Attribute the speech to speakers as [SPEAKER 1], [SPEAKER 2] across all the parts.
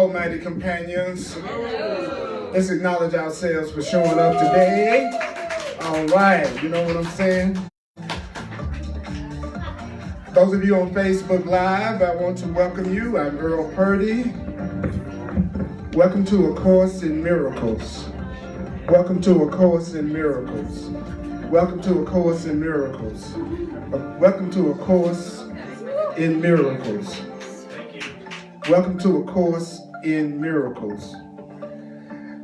[SPEAKER 1] almighty companions. Let's acknowledge ourselves for showing up today. All right, you know what I'm saying? Those of you on Facebook Live, I want to welcome you. I'm Earl Purdy. Welcome to A Course in Miracles. Welcome to A Course in Miracles. Welcome to A Course in Miracles. Welcome to A Course in Miracles. Welcome to A Course in Miracles.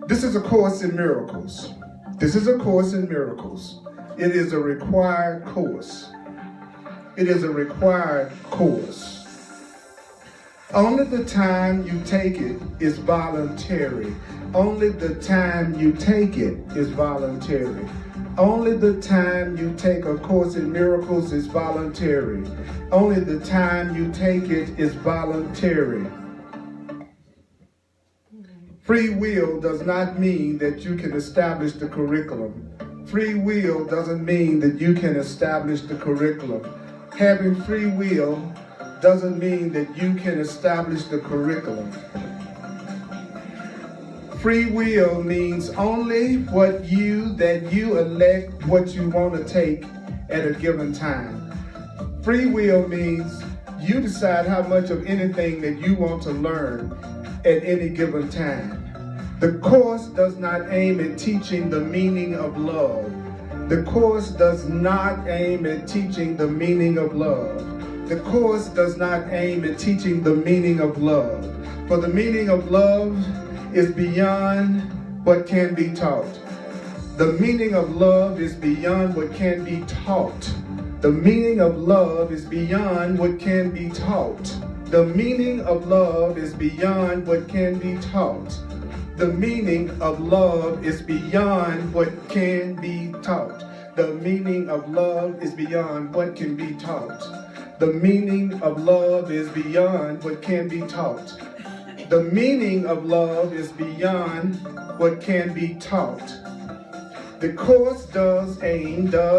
[SPEAKER 1] This is A Course in Miracles. This is A Course in Miracles. It is a required course. It is a required course. Only the time you take it is voluntary. Only the time you take it is voluntary. Only the time you take A Course in Miracles is voluntary. Only the time you take it is voluntary. Free will does not mean that you can establish the curriculum. Free will doesn't mean that you can establish the curriculum. Having free will doesn't mean that you can establish the curriculum. Free will means only that you elect what you want to take at a given time. Free will means you decide how much of anything that you want to learn at any given time. The course does not aim at teaching the meaning of love. The course does not aim at teaching the meaning of love. The course does not aim at teaching the meaning of love. For the meaning of love is beyond what can be taught. The meaning of love is beyond what can be taught. The meaning of love is beyond what can be taught. The meaning of love is beyond what can be taught. The meaning of love is beyond what can be taught. The meaning of love is beyond what can be taught. The meaning of love is beyond what can be taught. The meaning of love is beyond what can be taught. The course does aim, the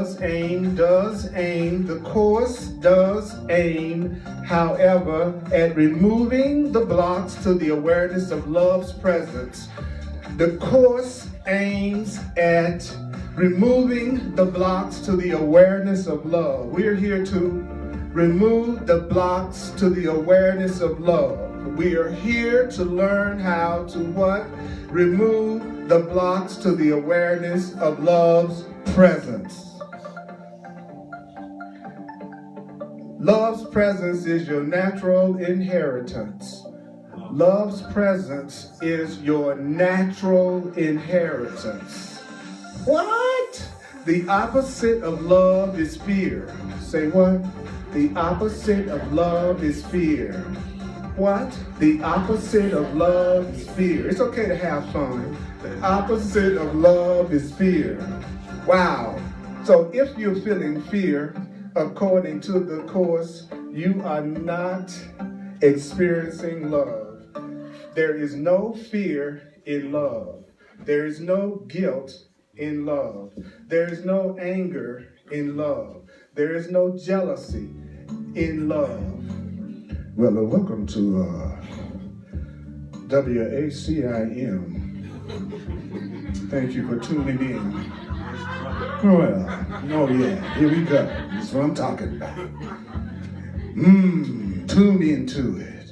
[SPEAKER 1] course does aim, however, at removing the blocks to the awareness of love's presence. The course aims at removing the blocks to the awareness of love. We're here to remove the blocks to the awareness of love. We are here to learn how to what? Remove the blocks to the awareness of love's presence. Love's presence is your natural inheritance. Love's presence is your natural inheritance. What? The opposite of love is fear. Say what? The opposite of love is fear. What? The opposite of love is fear. It's okay to have fun. The opposite of love is fear. Wow. So if you're feeling fear, according to the course, you are not experiencing love. There is no fear in love. There is no guilt in love. There is no anger in love. There is no jealousy in love. Well, welcome to ACIM. Thank you for tuning in. Well, oh yeah, here we go. That's what I'm talking about. Tune into it.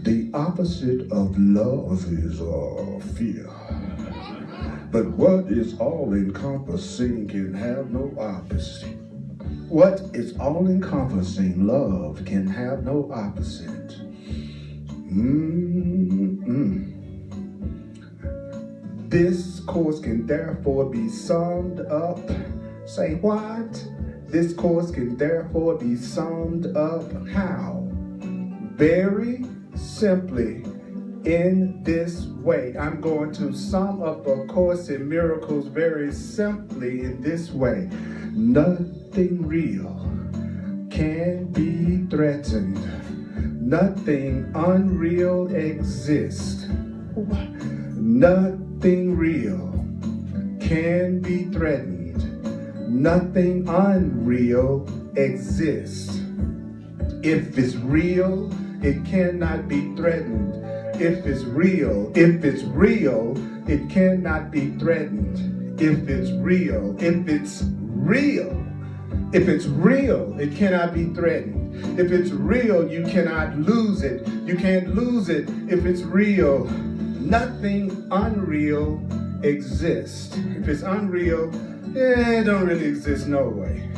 [SPEAKER 1] The opposite of love is fear. But what is all-encompassing can have no opposite. What is all-encompassing love can have no opposite. This course can therefore be summed up. Say what? This course can therefore be summed up how? Very simply in this way. I'm going to sum up A Course in Miracles very simply in this way. Nothing real can be threatened. Nothing unreal exists. Nothing real can be threatened. Nothing unreal exists. If it's real, it cannot be threatened. If it's real, it cannot be threatened. If it's real, it cannot be threatened. If it's real, you cannot lose it. You can't lose it if it's real. Nothing unreal exists. If it's unreal, it don't really exist no way.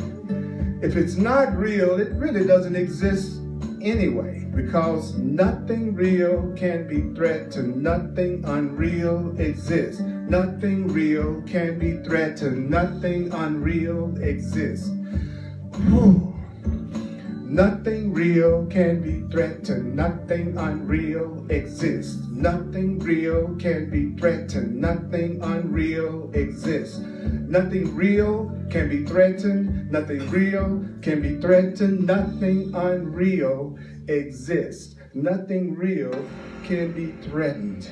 [SPEAKER 1] If it's not real, it really doesn't exist anyway, because nothing real can be threatened. Nothing unreal exists. Nothing real can be threatened. Nothing unreal exists. Whew. Nothing real can be threatened. Nothing unreal exists. Nothing real can be threatened. Nothing unreal exists. Nothing real can be threatened. Nothing real can be threatened. Nothing unreal exists. Nothing real can be threatened.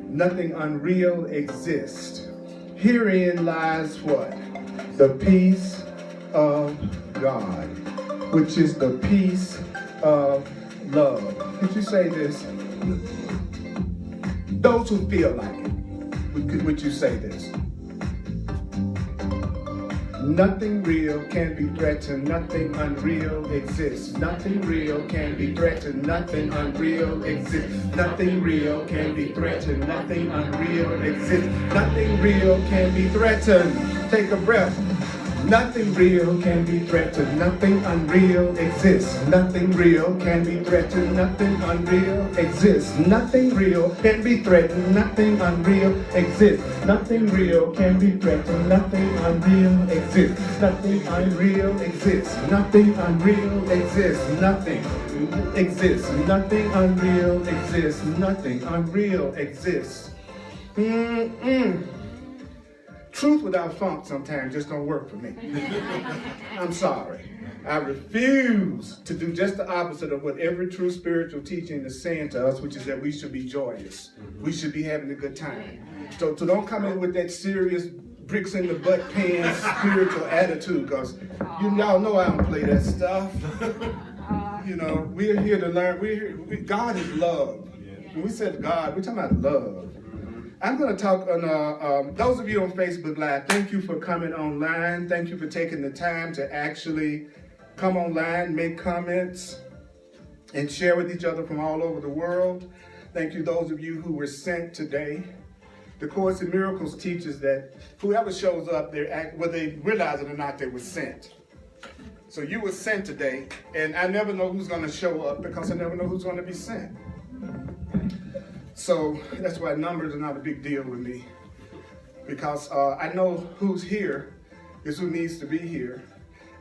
[SPEAKER 1] Nothing unreal exists. Herein lies what? The peace of God, which is the peace of love. Could you say this? Those who feel like it, would you say this? Nothing real can be threatened. Nothing unreal exists. Nothing real can be threatened. Nothing unreal exists. Nothing real can be threatened. Nothing unreal exists. Nothing real can be threatened. Take a breath. Nothing real can be threatened. Nothing unreal exists. Nothing real can be threatened. Nothing unreal exists. Nothing real can be threatened. Nothing unreal exists. Nothing real can be threatened. Nothing unreal exists. Nothing unreal exists. Nothing unreal exists. Nothing exists. Nothing unreal exists. Nothing unreal exists. Truth without funk sometimes just don't work for me. I'm sorry. I refuse to do just the opposite of what every true spiritual teaching is saying to us, which is that we should be joyous. We should be having a good time. So don't come in with that serious bricks in the butt pants spiritual attitude, because y'all know I don't play that stuff. You know, we're here to learn. God is love. When we said God, we're talking about love. I'm going to talk on, those of you on Facebook Live, thank you for coming online. Thank you for taking the time to actually come online, make comments, and share with each other from all over the world. Thank you those of you who were sent today. The Course in Miracles teaches that whoever shows up, whether they realize it or not, they were sent. So you were sent today, and I never know who's going to show up because I never know who's going to be sent. So that's why numbers are not a big deal with me, because I know who's here is who needs to be here.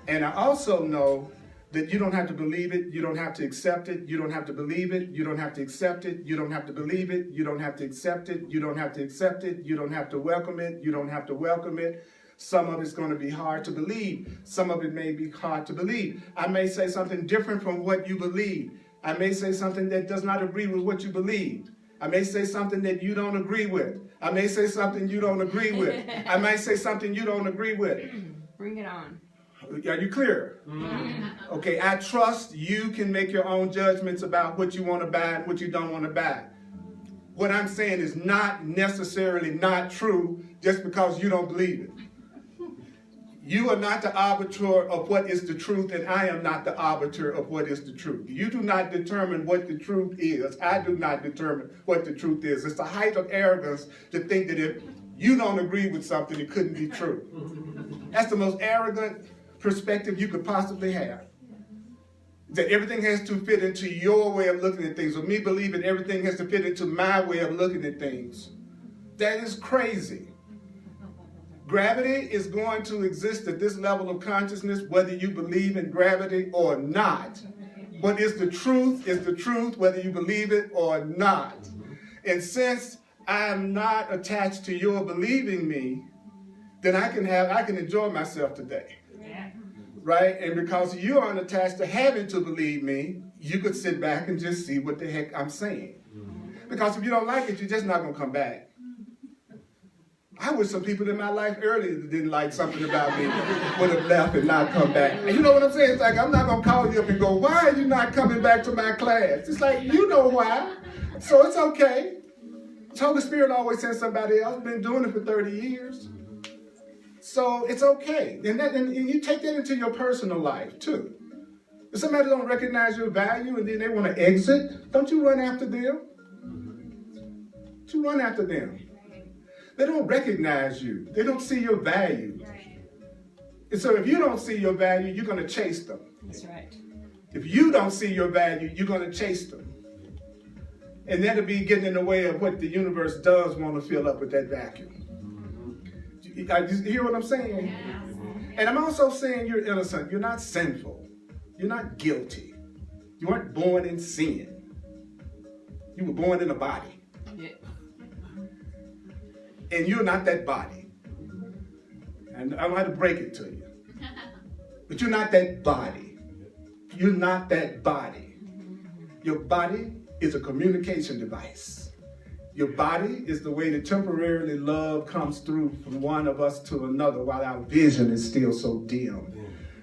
[SPEAKER 1] And I also know that you don't have to believe it, you don't have to accept it, you don't have to believe it, you don't have to accept it, you don't have to believe it, you don't have to accept it, you don't have to accept it, you don't have to welcome it, you don't have to welcome it. Some of it's going to be hard to believe. Some of it may be hard to believe. I may say something different from what you believe. I may say something that does not agree with what you believe. I may say something that you don't agree with. I may say something you don't agree with. I might say something you don't agree with.
[SPEAKER 2] Bring it on.
[SPEAKER 1] Are you clear? Okay, I trust you can make your own judgments about what you want to buy and what you don't want to buy. What I'm saying is not necessarily not true just because you don't believe it. You are not the arbiter of what is the truth, and I am not the arbiter of what is the truth. You do not determine what the truth is. I do not determine what the truth is. It's the height of arrogance to think that if you don't agree with something, it couldn't be true. That's the most arrogant perspective you could possibly have. That everything has to fit into your way of looking at things, or me believing everything has to fit into my way of looking at things. That is crazy. Gravity is going to exist at this level of consciousness, whether you believe in gravity or not. What is the truth, whether you believe it or not. And since I am not attached to your believing me, then I can enjoy myself today. Right? And because you aren't attached to having to believe me, you could sit back and just see what the heck I'm saying. Because if you don't like it, you're just not going to come back. I wish some people in my life earlier that didn't like something about me would have left and not come back. And you know what I'm saying? It's like, I'm not going to call you up and go, why are you not coming back to my class? It's like, you know why. So it's okay. The Holy Spirit always sends somebody else, been doing it for 30 years. So it's okay. And you take that into your personal life too. If somebody don't recognize your value and then they want to exit, don't you run after them? Don't you run after them. They don't recognize you. They don't see your value. And so if you don't see your value, you're going to chase them.
[SPEAKER 2] That's right. If
[SPEAKER 1] you don't see your value, you're going to chase them. And that'll be getting in the way of what the universe does want to fill up with that vacuum. You hear what I'm saying?
[SPEAKER 2] Yes.
[SPEAKER 1] And I'm also saying you're innocent. You're not sinful. You're not guilty. You weren't born in sin. You were born in a body.
[SPEAKER 2] Yeah.
[SPEAKER 1] And you're not that body. And I don't have to break it to you. But you're not that body. You're not that body. Your body is a communication device. Your body is the way that temporarily love comes through from one of us to another while our vision is still so dim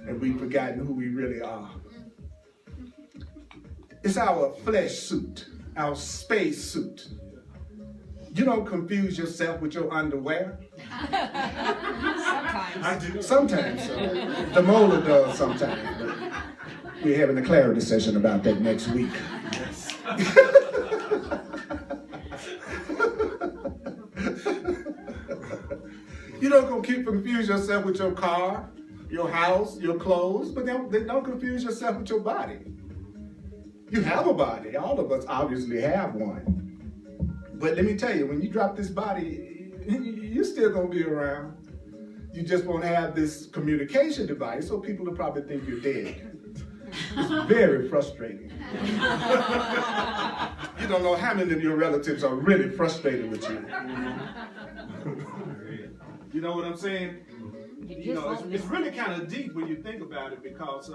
[SPEAKER 1] and we've forgotten who we really are. It's our flesh suit, our space suit. You don't confuse yourself with your underwear.
[SPEAKER 2] Sometimes.
[SPEAKER 1] I do. Sometimes. The molar does sometimes. But we're having a clarity session about that next week. You don't confuse yourself with your car, your house, your clothes, but don't confuse yourself with your body. You have a body. All of us obviously have one. But let me tell you, when you drop this body, you're still going to be around. You just won't have this communication device, so people will probably think you're dead. It's very frustrating. You don't know how many of your relatives are really frustrated with you. You know what I'm saying? You know, it's really kind of deep when you think about it because,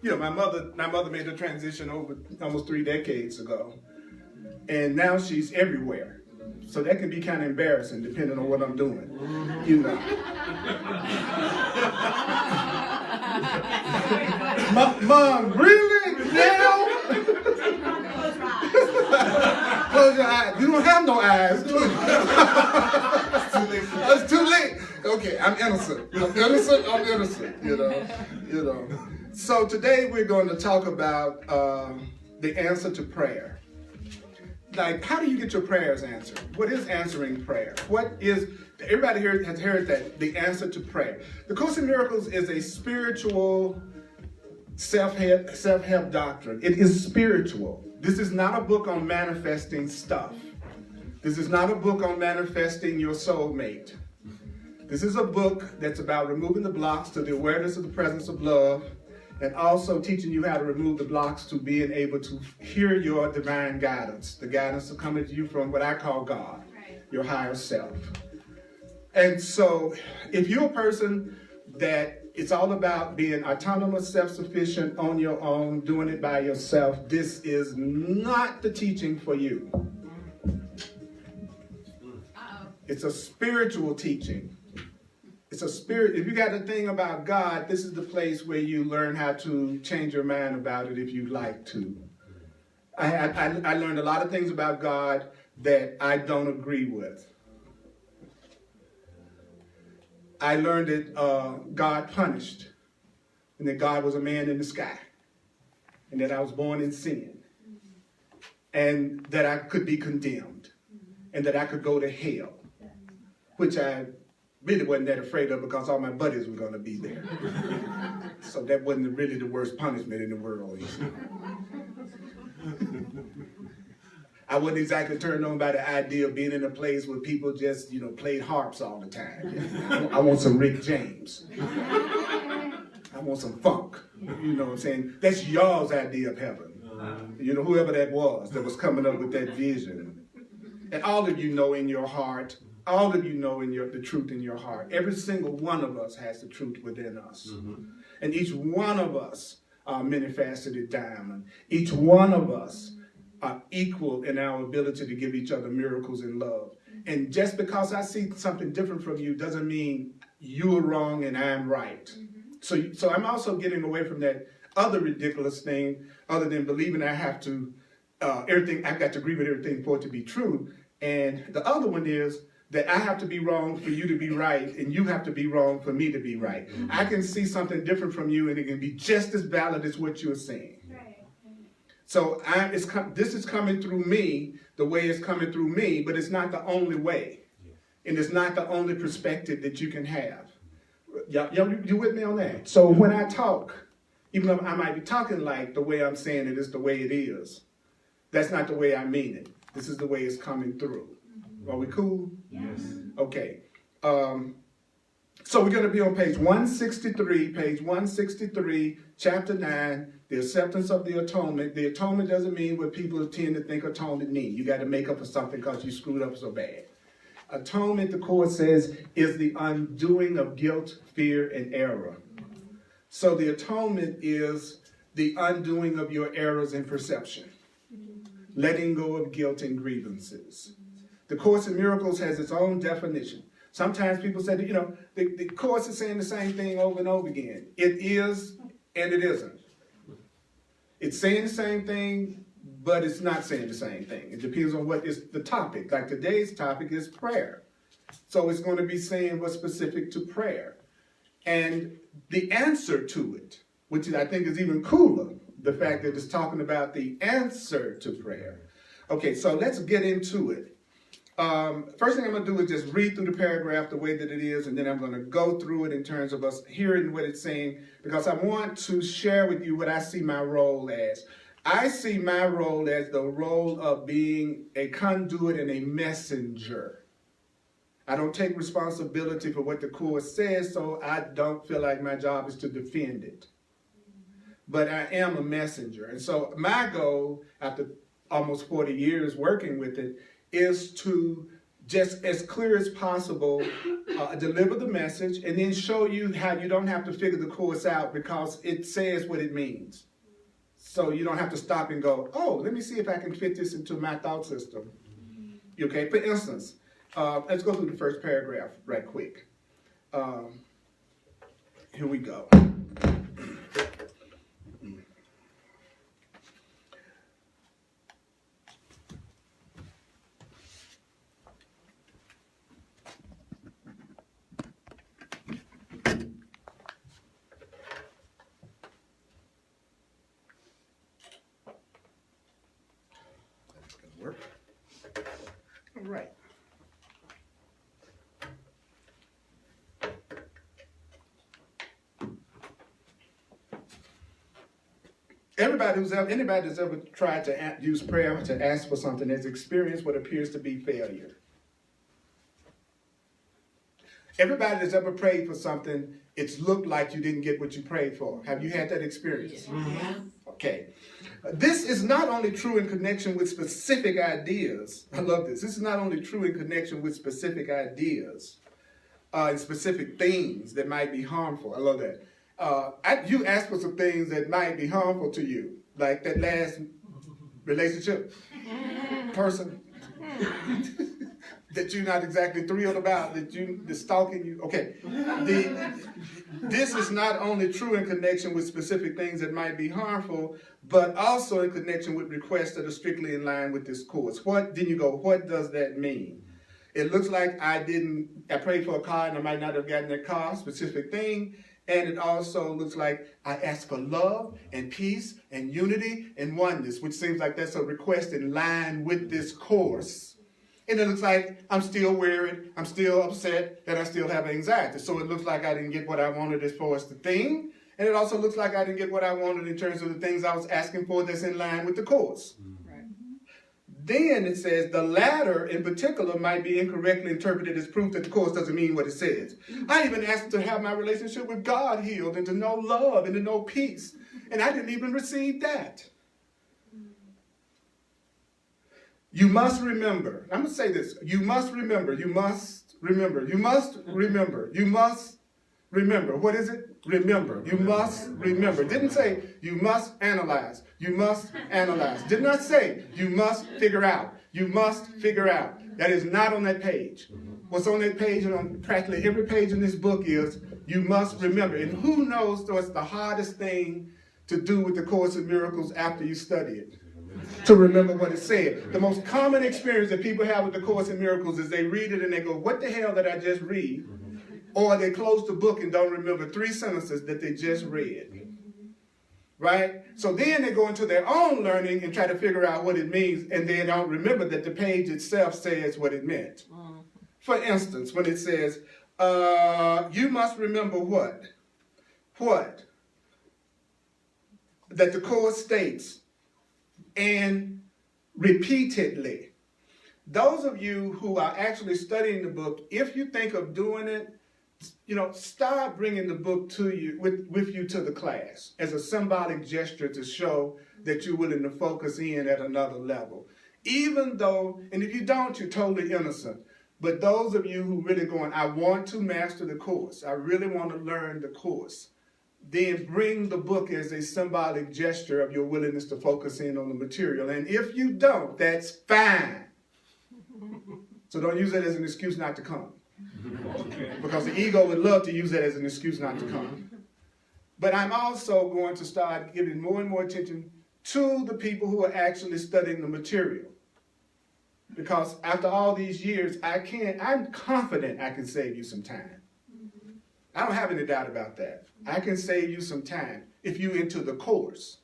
[SPEAKER 1] you know, my mother made the transition over almost 3 decades ago, and now she's everywhere. So that can be kind of embarrassing depending on what I'm doing, you know. Mom, really? Now? Close your eyes. You don't have no eyes, do you? It's too late. Okay, I'm innocent. I'm innocent, you know. So today we're going to talk about the answer to prayer. Like, how do you get your prayers answered? What is answering prayer? Everybody here has heard that, the answer to prayer. The Course in Miracles is a spiritual self-help doctrine. It is spiritual. This is not a book on manifesting stuff. This is not a book on manifesting your soulmate. This is a book that's about removing the blocks to the awareness of the presence of love, and also teaching you how to remove the blocks to being able to hear your divine guidance, the guidance coming to you from what I call God, your higher self. And so if you're a person that it's all about being autonomous, self-sufficient, on your own, doing it by yourself, this is not the teaching for you. It's a spiritual teaching. It's a spirit. If you got a thing about God, this is the place where you learn how to change your mind about it if you'd like to. I learned a lot of things about God that I don't agree with. I learned that God punished, and that God was a man in the sky, and that I was born in sin, and that I could be condemned, and that I could go to hell, which I really wasn't that afraid of because all my buddies were going to be there. So that wasn't really the worst punishment in the world. I wasn't exactly turned on by the idea of being in a place where people just, played harps all the time. I want some Rick James. I want some funk. You know what I'm saying? That's y'all's idea of heaven. Whoever that was coming up with that vision. And all of you know in your heart, all of you know the truth in your heart. Every single one of us has the truth within us. Mm-hmm. And each one of us are a many-faceted diamond. Each one of us are equal in our ability to give each other miracles and love. And just because I see something different from you doesn't mean you're wrong and I'm right. Mm-hmm. So I'm also getting away from that other ridiculous thing other than believing I have to, everything, I've got to agree with everything for it to be true. And the other one is that I have to be wrong for you to be right, and you have to be wrong for me to be right. Mm-hmm. I can see something different from you, and it can be just as valid as what you're saying. Right. So this is coming through me the way it's coming through me, but it's not the only way. Yeah. And it's not the only perspective that you can have. You with me on that? So when I talk, even though I might be talking like the way I'm saying it is the way it is, that's not the way I mean it. This is the way it's coming through. Are we cool?
[SPEAKER 2] Yes.
[SPEAKER 1] Okay. So we're going to be on page 163, chapter 9, the acceptance of the atonement. The atonement doesn't mean what people tend to think atonement means. You got to make up for something because you screwed up so bad. Atonement, the court says, is the undoing of guilt, fear, and error. So the atonement is the undoing of your errors in perception, letting go of guilt and grievances. The Course in Miracles has its own definition. Sometimes people say, that, the Course is saying the same thing over and over again. It is and it isn't. It's saying the same thing, but it's not saying the same thing. It depends on what is the topic. Like today's topic is prayer. So it's going to be saying what's specific to prayer. And the answer to it, which I think is even cooler, the fact that it's talking about the answer to prayer. Okay, so let's get into it. First thing I'm going to do is just read through the paragraph the way that it is, and then I'm going to go through it in terms of us hearing what it's saying, because I want to share with you what I see my role as. I see my role as the role of being a conduit and a messenger. I don't take responsibility for what the Course says, so I don't feel like my job is to defend it. But I am a messenger. And so my goal, after almost 40 years working with it, is to just as clear as possible deliver the message and then show you how you don't have to figure the Course out because it says what it means. So you don't have to stop and go, oh, let me see if I can fit this into my thought system. Okay, for instance, let's go through the first paragraph right quick. Here we go. Work. All right. Anybody that's ever tried to use prayer to ask for something has experienced what appears to be failure. Everybody that's ever prayed for something, it's looked like you didn't get what you prayed for. Have you had that experience? Mm-hmm. Okay. This is not only true in connection with specific ideas. I love this. This is not only true in connection with specific ideas and specific things that might be harmful. I love that. You ask for some things that might be harmful to you, like that last relationship person that you're not exactly thrilled about, the stalking you. Okay. This is not only true in connection with specific things that might be harmful, but also in connection with requests that are strictly in line with this Course. What does that mean? It looks like I prayed for a car and I might not have gotten that car, specific thing. And it also looks like I asked for love and peace and unity and oneness, which seems like that's a request in line with this Course. And it looks like I'm still worried, I'm still upset, and I still have anxiety. So it looks like I didn't get what I wanted as far as the thing. And it also looks like I didn't get what I wanted in terms of the things I was asking for that's in line with the Course. Right. Then it says the latter in particular might be incorrectly interpreted as proof that the Course doesn't mean what it says. I even asked to have my relationship with God healed and to know love and to know peace. And I didn't even receive that. You must remember. I'm going to say this. You must remember. You must remember. You must remember. You must remember. What is it? Remember. You must remember. Didn't say you must analyze. You must analyze. Did not say you must figure out. You must figure out. That is not on that page. What's on that page and on practically every page in this book is you must remember. And who knows what's the hardest thing to do with the Course in Miracles after you study it? To remember what it said. The most common experience that people have with the Course in Miracles is they read it and they go, what the hell did I just read? Or they close the book and don't remember 3 sentences that they just read. Right? So then they go into their own learning and try to figure out what it means, and they don't remember that the page itself says what it meant. For instance, when it says, you must remember what? What? That the Course states, and repeatedly. Those of you who are actually studying the book, if you think of doing it, start bringing the book to you with you to the class as a symbolic gesture to show that you're willing to focus in at another level. Even though, and if you don't, you're totally innocent. But those of you who really going, I want to master the Course, I really want to learn the Course, then bring the book as a symbolic gesture of your willingness to focus in on the material. And if you don't, that's fine. So don't use that as an excuse not to come. Because the ego would love to use that as an excuse not to come. But I'm also going to start giving more and more attention to the people who are actually studying the material. Because after all these years, I'm confident I can save you some time. I don't have any doubt about that. I can save you some time if you're into the Course.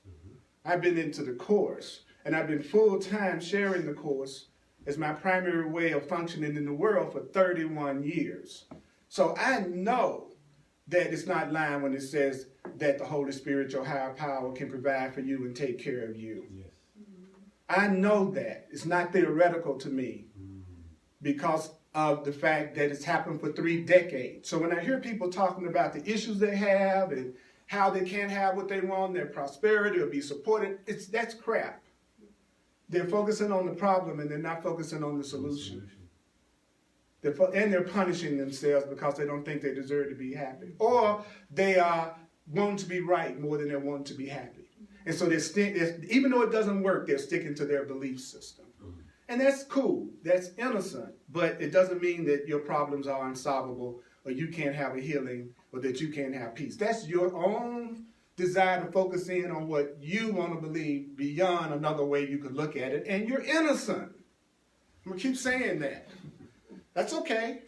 [SPEAKER 1] I've been into the Course, and I've been full-time sharing the Course as my primary way of functioning in the world for 31 years. So I know that it's not lying when it says that the Holy Spirit, your higher power, can provide for you and take care of you. Yes. I know that. It's not theoretical to me because of the fact that it's happened for 3 decades. So when I hear people talking about the issues they have and how they can't have what they want, their prosperity or be supported, that's crap. They're focusing on the problem and they're not focusing on the solution. They're punishing themselves because they don't think they deserve to be happy. Or they are wanting to be right more than they're wanting to be happy. And so even though it doesn't work, they're sticking to their belief system. And that's cool. That's innocent. But it doesn't mean that your problems are unsolvable or you can't have a healing or that you can't have peace. That's your own desire to focus in on what you want to believe beyond another way you could look at it. And you're innocent. I'm going to keep saying that. That's okay.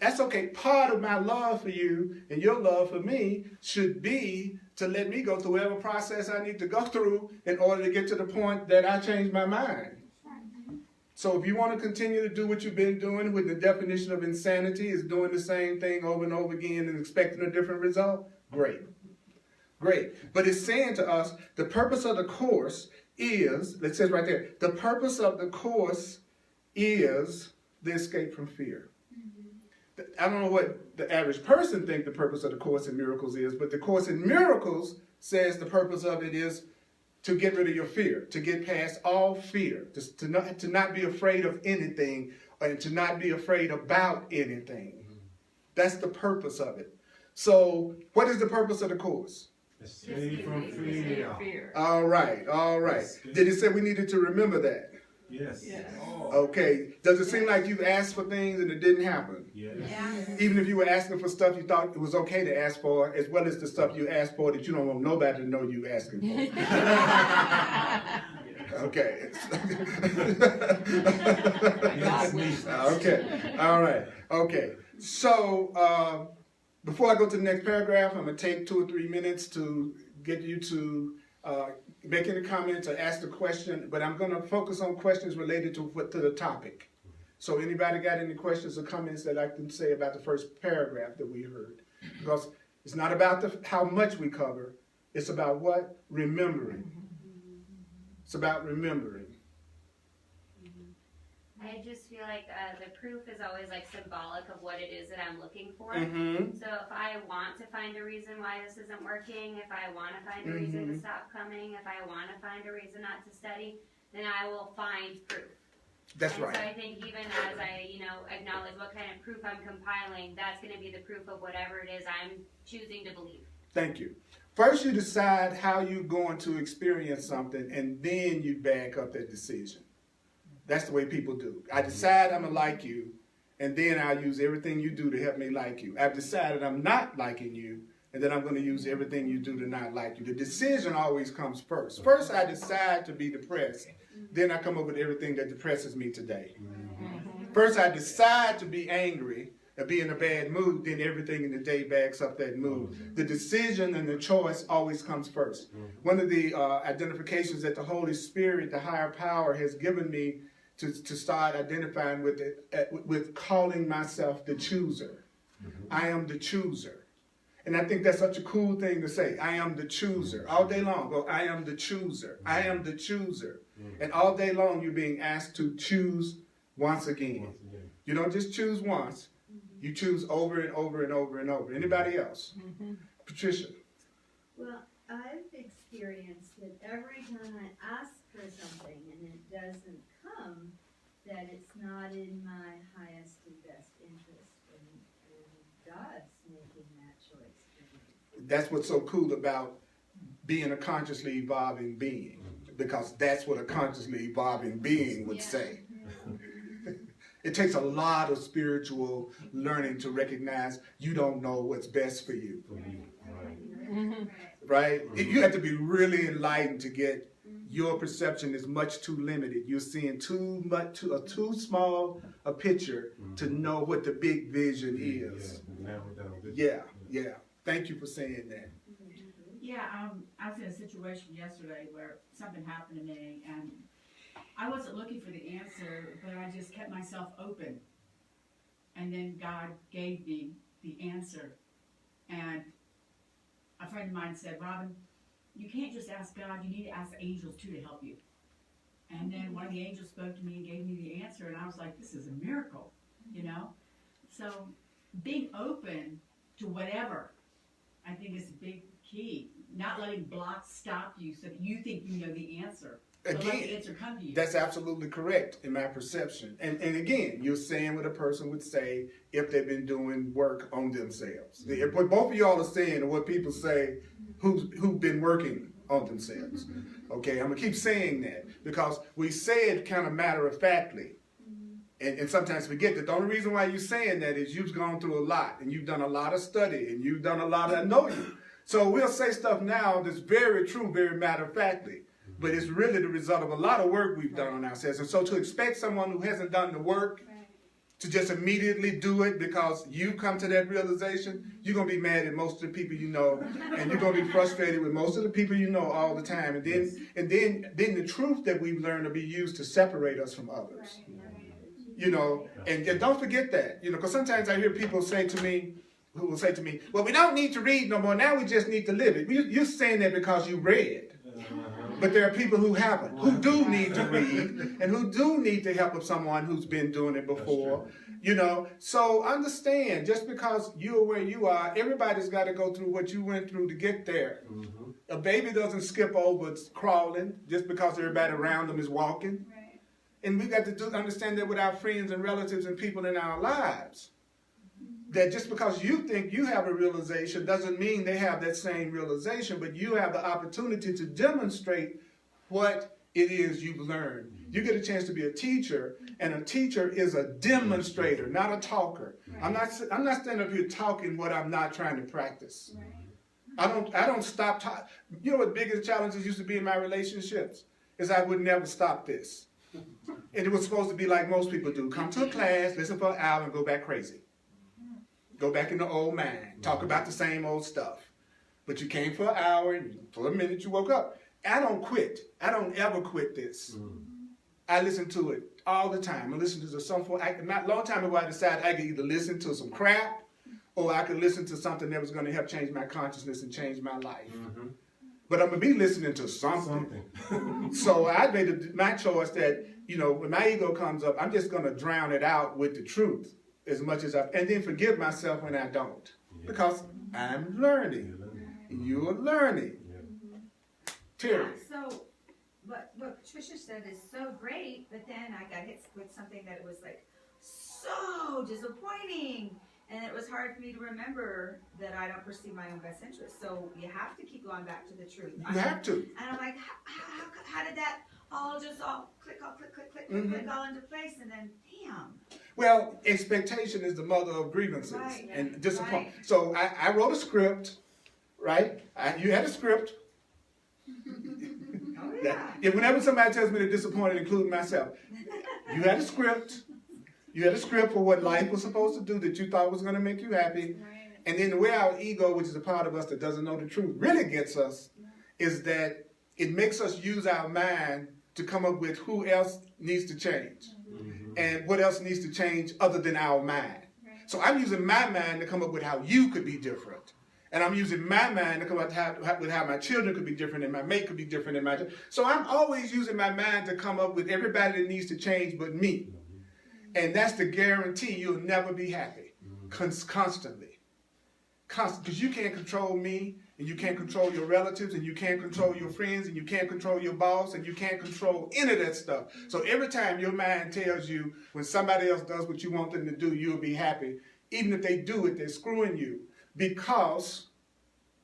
[SPEAKER 1] That's okay. Part of my love for you and your love for me should be to let me go through whatever process I need to go through in order to get to the point that I change my mind. So if you want to continue to do what you've been doing, with the definition of insanity is doing the same thing over and over again and expecting a different result, great. Great. But it's saying to us, the purpose of the Course is, it says right there, the purpose of the Course is the escape from fear. I don't know what the average person thinks the purpose of the Course in Miracles is, but the Course in Miracles says the purpose of it is to get rid of your fear, to get past all fear, to not be afraid of anything, and to not be afraid about anything. That's the purpose of it. So what is the purpose of the Course?
[SPEAKER 2] Escape from fear.
[SPEAKER 1] All right. Did it say we needed to remember that?
[SPEAKER 2] Yes.
[SPEAKER 1] Okay. Does it seem like you've asked for things and it didn't happen?
[SPEAKER 2] Yes.
[SPEAKER 1] Even if you were asking for stuff you thought it was okay to ask for, as well as the stuff you asked for that you don't want nobody to know you asking for. Okay. Okay. All right. Okay. So before I go to the next paragraph, I'm going to take 2 or 3 minutes to get you to make any comments or ask the question, but I'm going to focus on questions related to the topic. So anybody got any questions or comments that I can say about the first paragraph that we heard? Because it's not about how much we cover, it's about what? Remembering. It's about remembering.
[SPEAKER 3] I just feel like the proof is always like symbolic of what it is that I'm looking for. So if I want to find a reason why this isn't working, if I want to find a reason to stop coming, if I want to find a reason not to study, then I will find proof.
[SPEAKER 1] That's right.
[SPEAKER 3] So I think even as I, acknowledge what kind of proof I'm compiling, that's going to be the proof of whatever it is I'm choosing to believe.
[SPEAKER 1] Thank you. First you decide how you're going to experience something, and then you back up that decision. That's the way people do. I decide I'm going to like you, and then I'll use everything you do to help me like you. I've decided I'm not liking you, and then I'm going to use everything you do to not like you. The decision always comes first. First, I decide to be depressed. Then I come up with everything that depresses me today. First, I decide to be angry or be in a bad mood. Then everything in the day backs up that mood. The decision and the choice always comes first. One of the identifications that the Holy Spirit, the higher power, has given me to start identifying with it, with calling myself the chooser. I am the chooser. And I think that's such a cool thing to say. I am the chooser. All day long, go, I am the chooser. I am the chooser. And all day long, you're being asked to choose once again. You don't just choose once. You choose over and over and over and over. Anybody else? Patricia.
[SPEAKER 4] Well, I've experienced that every time I ask for something and it doesn't come, that it's not in my highest and best interest. And God's making that choice for me.
[SPEAKER 1] That's what's so cool about being a consciously evolving being, because that's what a consciously evolving being would say. It takes a lot of spiritual learning to recognize you don't know what's best for you. Right? You have to be really enlightened to get your perception is much too limited. You're seeing too small a picture to know what the big vision is. Yeah. Thank you for saying that.
[SPEAKER 2] Yeah, I was in a situation yesterday where something happened to me, and I wasn't looking for the answer, but I just kept myself open. And then God gave me the answer. And a friend of mine said, Robin, you can't just ask God, you need to ask the angels too to help you. And then one of the angels spoke to me and gave me the answer, and I was like, this is a miracle, you know? So being open to whatever, I think is a big key. Not letting blocks stop you so that you think you know the answer. But let the answer come to you.
[SPEAKER 1] That's absolutely correct in my perception. And again, you're saying what a person would say if they've been doing work on themselves. What both of y'all are saying are what people say who've been working on themselves. Okay, I'm going to keep saying that because we say it kind of matter-of-factly. And sometimes forget that the only reason why you're saying that is you've gone through a lot and you've done a lot of study and you've done a lot of, I know you. So we'll say stuff now that's very true, very matter-of-factly. But it's really the result of a lot of work we've done on ourselves. And so to expect someone who hasn't done the work to just immediately do it because you come to that realization, you're going to be mad at most of the people you know, and you're going to be frustrated with most of the people you know all the time. And then the truth that we've learned will be used to separate us from others. You know, and don't forget that, you know, because sometimes I hear people say to me, who will say to me, well, we don't need to read no more. Now we just need to live it. You're saying that because you read. But there are people who haven't, who do need to read, and who do need the help of someone who's been doing it before, you know. So understand, just because you're where you are, everybody's got to go through what you went through to get there. A baby doesn't skip over crawling just because everybody around them is walking. And we got to understand that with our friends and relatives and people in our lives. That just because you think you have a realization doesn't mean they have that same realization, but you have the opportunity to demonstrate what it is you've learned. You get a chance to be a teacher, and a teacher is a demonstrator, not a talker. I'm not standing up here talking what I'm not trying to practice. I don't stop talking. You know what the biggest challenges used to be in my relationships? Is I would never stop this. And it was supposed to be like most people do. Come to a class, listen for an hour, and go back crazy. Go back in the old mind, talk about the same old stuff. But you came for an hour, and for a minute you woke up. I don't quit. I don't ever quit this. I listen to it all the time. I listen to some for not long time ago I decided I could either listen to some crap or I could listen to something that was going to help change my consciousness and change my life. But I'm going to be listening to something. So I made my choice that, you know, when my ego comes up, I'm just going to drown it out with the truth. As much as and then forgive myself when I don't, because I'm learning, and you're learning. Terry.
[SPEAKER 5] So, what Patricia said is so great, but then I got hit with something that was like so disappointing, and it was hard for me to remember that I don't pursue my own best interest. So you have to keep going back to the truth.
[SPEAKER 1] You have to.
[SPEAKER 5] And I'm like, how did that all click all into place, and then damn.
[SPEAKER 1] Well, expectation is the mother of grievances and disappointment. So I wrote a script, right? You had a script.
[SPEAKER 5] Oh, yeah.
[SPEAKER 1] Whenever somebody tells me they're disappointed, including myself, you had a script. You had a script for what life was supposed to do that you thought was going to make you happy. And then the way our ego, which is a part of us that doesn't know the truth, really gets us is that it makes us use our mind to come up with who else needs to change and what else needs to change other than our mind. So I'm using my mind to come up with how you could be different. And I'm using my mind to come up with how my children could be different and my mate could be different. So I'm always using my mind to come up with everybody that needs to change but me. And that's the guarantee you'll never be happy. Constantly. Because you can't control me, and you can't control your relatives, and you can't control your friends, and you can't control your boss, and you can't control any of that stuff. So every time your mind tells you when somebody else does what you want them to do, you'll be happy. Even if they do it, they're screwing you because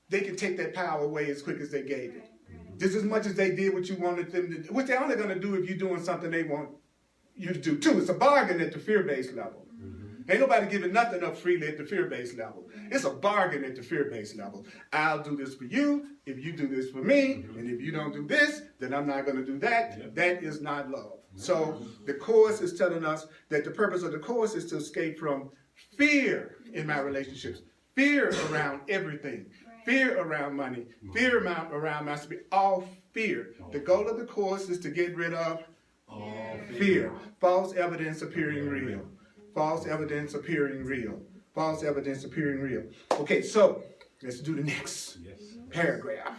[SPEAKER 1] they can take that power away as quick as they gave it. Just as much as they did what you wanted them to do, which they're only going to do if you're doing something they want you to do too. It's a bargain at the fear-based level. Ain't nobody giving nothing up freely at the fear-based level. It's a bargain at the fear-based level. I'll do this for you if you do this for me, and if you don't do this, then I'm not going to do that. That is not love. So the Course is telling us that the purpose of the Course is to escape from fear in my relationships, fear around everything, fear around money, fear around my spirit, all fear. The goal of the Course is to get rid of fear. False evidence appearing real. False evidence appearing real. False evidence appearing real. Okay, so let's do the next paragraph.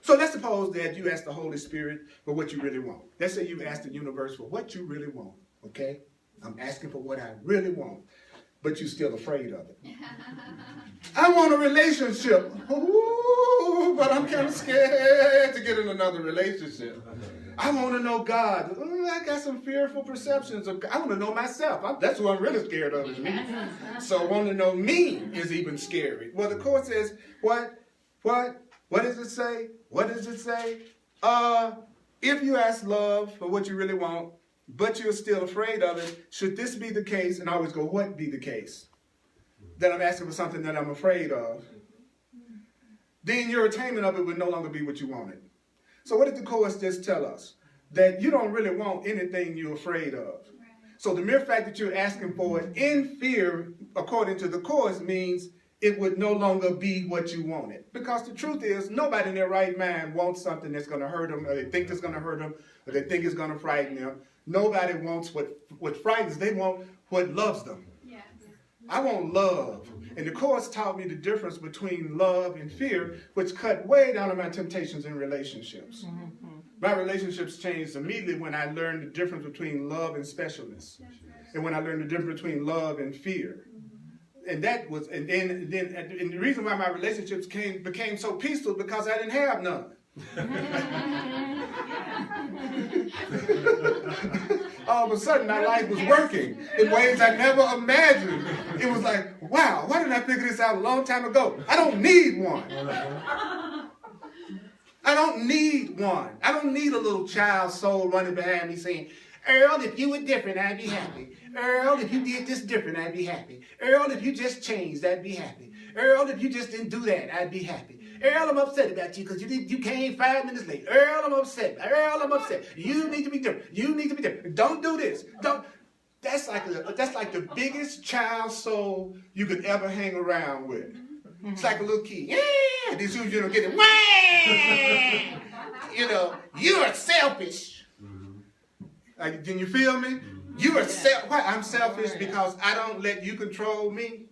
[SPEAKER 1] So let's suppose that you ask the Holy Spirit for what you really want. Let's say you ask the universe for what you really want. Okay? I'm asking for what I really want, but you're still afraid of it. I want a relationship. Ooh, but I'm kind of scared to get in another relationship. I want to know God. I got some fearful perceptions of God. I want to know myself. That's what I'm really scared of is me. So wanting to know me is even scary. Well, the Course says, what does it say? What does it say? If you ask love for what you really want, but you're still afraid of it, should this be the case? And I always go, what be the case? That I'm asking for something that I'm afraid of. Then your attainment of it would no longer be what you wanted. So what did the Course just tell us? That you don't really want anything you're afraid of. So the mere fact that you're asking for it in fear, according to the Course, means it would no longer be what you wanted. Because the truth is, nobody in their right mind wants something that's going to hurt them, or they think it's going to hurt them, or they think it's going to frighten them. Nobody wants what frightens. They want what loves them. I want love. And the Course taught me the difference between love and fear, which cut way down on my temptations in relationships. My relationships changed immediately when I learned the difference between love and specialness. And when I learned the difference between love and fear. And that was, and the reason why my relationships became so peaceful because I didn't have none. All of a sudden, my life was working in ways I never imagined. It was like, wow, why didn't I figure this out a long time ago? I don't need one. I don't need one. I don't need a little child soul running behind me saying, Earl, if you were different, I'd be happy. Earl, if you did this different, I'd be happy. Earl, if you just changed, I'd be happy. Earl, if you just didn't do that, I'd be happy. Earl, I'm upset about you because you came 5 minutes late. Earl, I'm upset. Earl, I'm upset. You need to be different. You need to be different. Don't do this. Don't. That's like the biggest child soul you could ever hang around with. It's like a little kid. Yeah. As soon as you don't get it, wah! You know, you are selfish. Like, can you feel me? You are why? I'm selfish because I don't let you control me.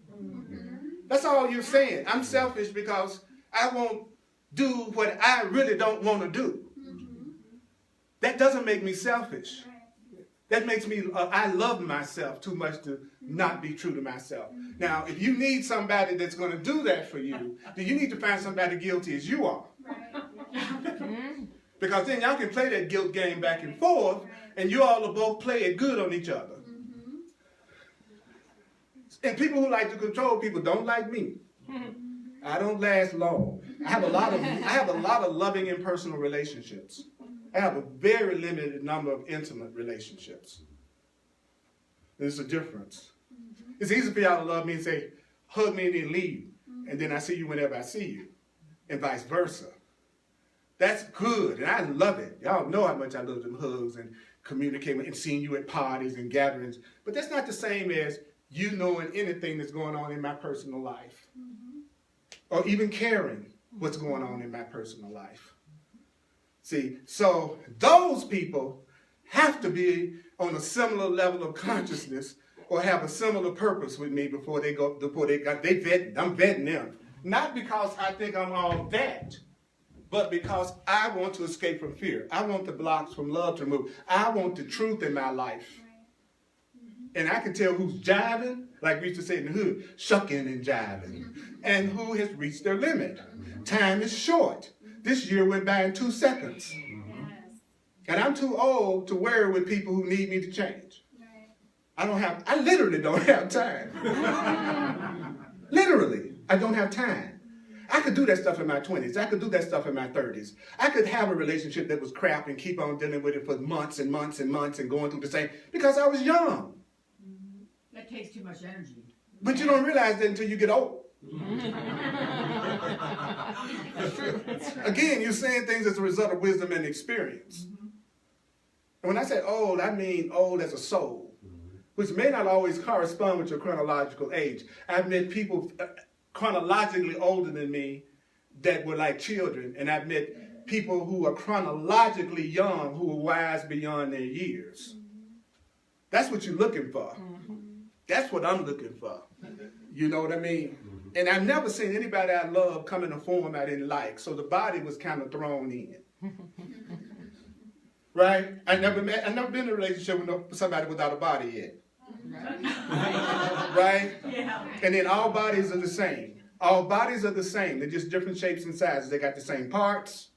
[SPEAKER 1] That's all you're saying. I'm selfish because I won't do what I really don't want to do. That doesn't make me selfish. That makes me, I love myself too much to not be true to myself. Now, if you need somebody that's going to do that for you, then you need to find somebody guilty as you are. Because then y'all can play that guilt game back and forth, and you all will both play it good on each other. And people who like to control people don't like me. I don't last long. I have a lot of loving impersonal relationships. I have a very limited number of intimate relationships. There's a difference. It's easy for y'all to love me and say, hug me and then leave. and then I see you whenever I see you, and vice versa. That's good, and I love it. Y'all know how much I love them hugs and communicating and seeing you at parties and gatherings. But that's not the same as you knowing anything that's going on in my personal life, or even caring what's going on in my personal life. See, so those people have to be on a similar level of consciousness or have a similar purpose with me before they vet. I'm vetting them. Not because I think I'm all that, but because I want to escape from fear. I want the blocks from love to remove. I want the truth in my life. And I can tell who's jiving, like we used to say in the hood, shucking and jiving, and who has reached their limit. Time is short. This year went by in 2 seconds. And I'm too old to worry with people who need me to change. I literally don't have time. Literally, I don't have time. I could do that stuff in my 20s. I could do that stuff in my 30s. I could have a relationship that was crap and keep on dealing with it for months and months and months and going through the same, because I was young.
[SPEAKER 2] That takes too much energy.
[SPEAKER 1] But you don't realize that until you get old. Again, you're saying things as a result of wisdom and experience. And when I say old, I mean old as a soul, which may not always correspond with your chronological age. I've met people chronologically older than me that were like children, and I've met people who are chronologically young who are wise beyond their years. That's what you're looking for. That's what I'm looking for. You know what I mean? And I've never seen anybody I love come in a form I didn't like, so the body was kind of thrown in. Right? I've never been in a relationship with somebody without a body yet. Right?
[SPEAKER 2] Yeah.
[SPEAKER 1] And then all bodies are the same. All bodies are the same. They're just different shapes and sizes. They got the same parts.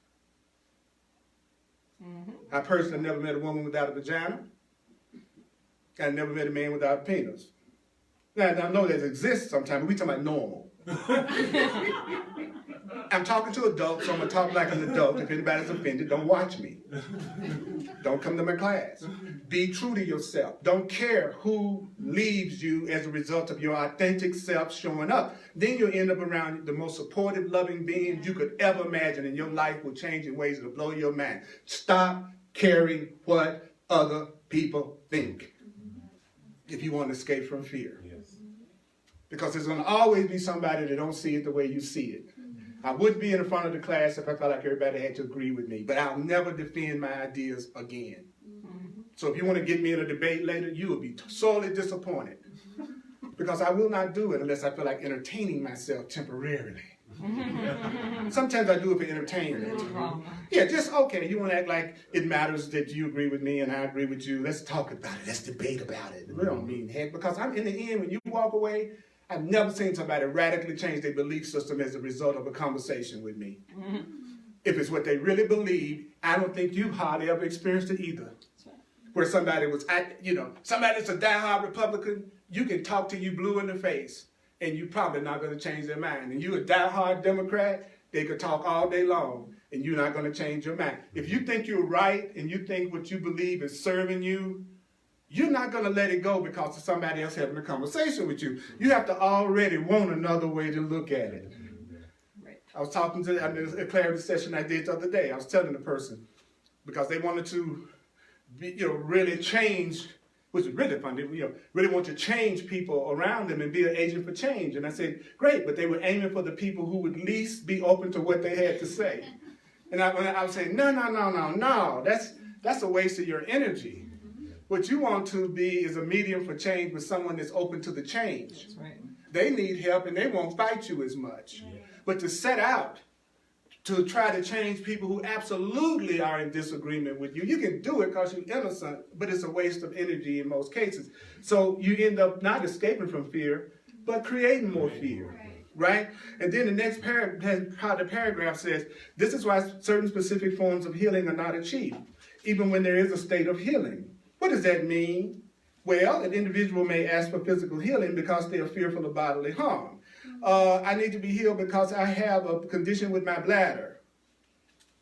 [SPEAKER 1] I personally never met a woman without a vagina. I never met a man without a penis. Now I know that exists sometimes, but we talking about normal. I'm talking to adults, so I'm going to talk like an adult. If anybody's offended, don't watch me. Don't come to my class. Be true to yourself. Don't care who leaves you as a result of your authentic self showing up. Then you'll end up around the most supportive, loving beings you could ever imagine, and your life will change in ways that will blow your mind. Stop caring what other people think if you want to escape from fear. Because there's going to always be somebody that don't see it the way you see it. I wouldn't be in the front of the class if I felt like everybody had to agree with me, but I'll never defend my ideas again. So if you want to get me in a debate later, you will be sorely disappointed, because I will not do it unless I feel like entertaining myself temporarily. Sometimes I do it for entertainment. Yeah, just okay. You want to act like it matters that you agree with me and I agree with you. Let's talk about it. Let's debate about it. We don't mean heck, because I'm in the end, when you walk away, I've never seen somebody radically change their belief system as a result of a conversation with me. If it's what they really believe, I don't think you've hardly ever experienced it either. Where somebody was, somebody that's a diehard Republican, you can talk to you blue in the face, and you're probably not going to change their mind. And you're a diehard Democrat, they could talk all day long, and you're not going to change your mind. If you think you're right, and you think what you believe is serving you, you're not going to let it go because of somebody else having a conversation with you. You have to already want another way to look at it. Right. I was talking to a clarity session I did the other day. I was telling the person, because they wanted to really change, which is really fun. They really want to change people around them and be an agent for change. And I said, great, but they were aiming for the people who would least be open to what they had to say. And I was saying, no, that's a waste of your energy. What you want to be is a medium for change with someone that's open to the change. That's right. They need help and they won't fight you as much. Yeah. But to set out to try to change people who absolutely are in disagreement with you, you can do it because you're innocent, but it's a waste of energy in most cases. So you end up not escaping from fear, but creating more fear. Right? And then the next paragraph says, this is why certain specific forms of healing are not achieved, even when there is a state of healing. What does that mean? Well, an individual may ask for physical healing because they are fearful of bodily harm. I need to be healed because I have a condition with my bladder.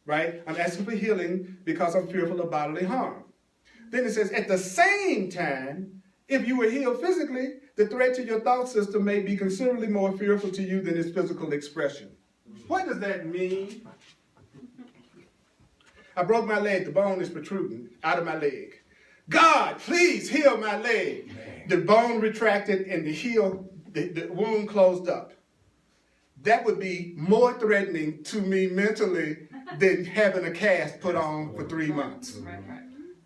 [SPEAKER 1] Right? I'm asking for healing because I'm fearful of bodily harm. Then it says, at the same time, If you were healed physically, the threat to your thought system may be considerably more fearful to you than its physical expression. What does that mean? I broke my leg. The bone is protruding out of my leg. God, please heal my leg. The bone retracted and the wound closed up. That would be more threatening to me mentally than having a cast put on for 3 months.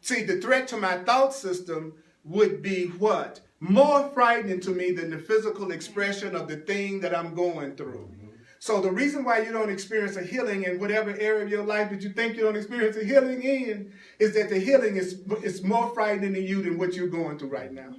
[SPEAKER 1] See, the threat to my thought system would be what? More frightening to me than the physical expression of the thing that I'm going through. So the reason why you don't experience a healing in whatever area of your life that you think you don't experience a healing in is that the healing is more frightening to you than what you're going through right now.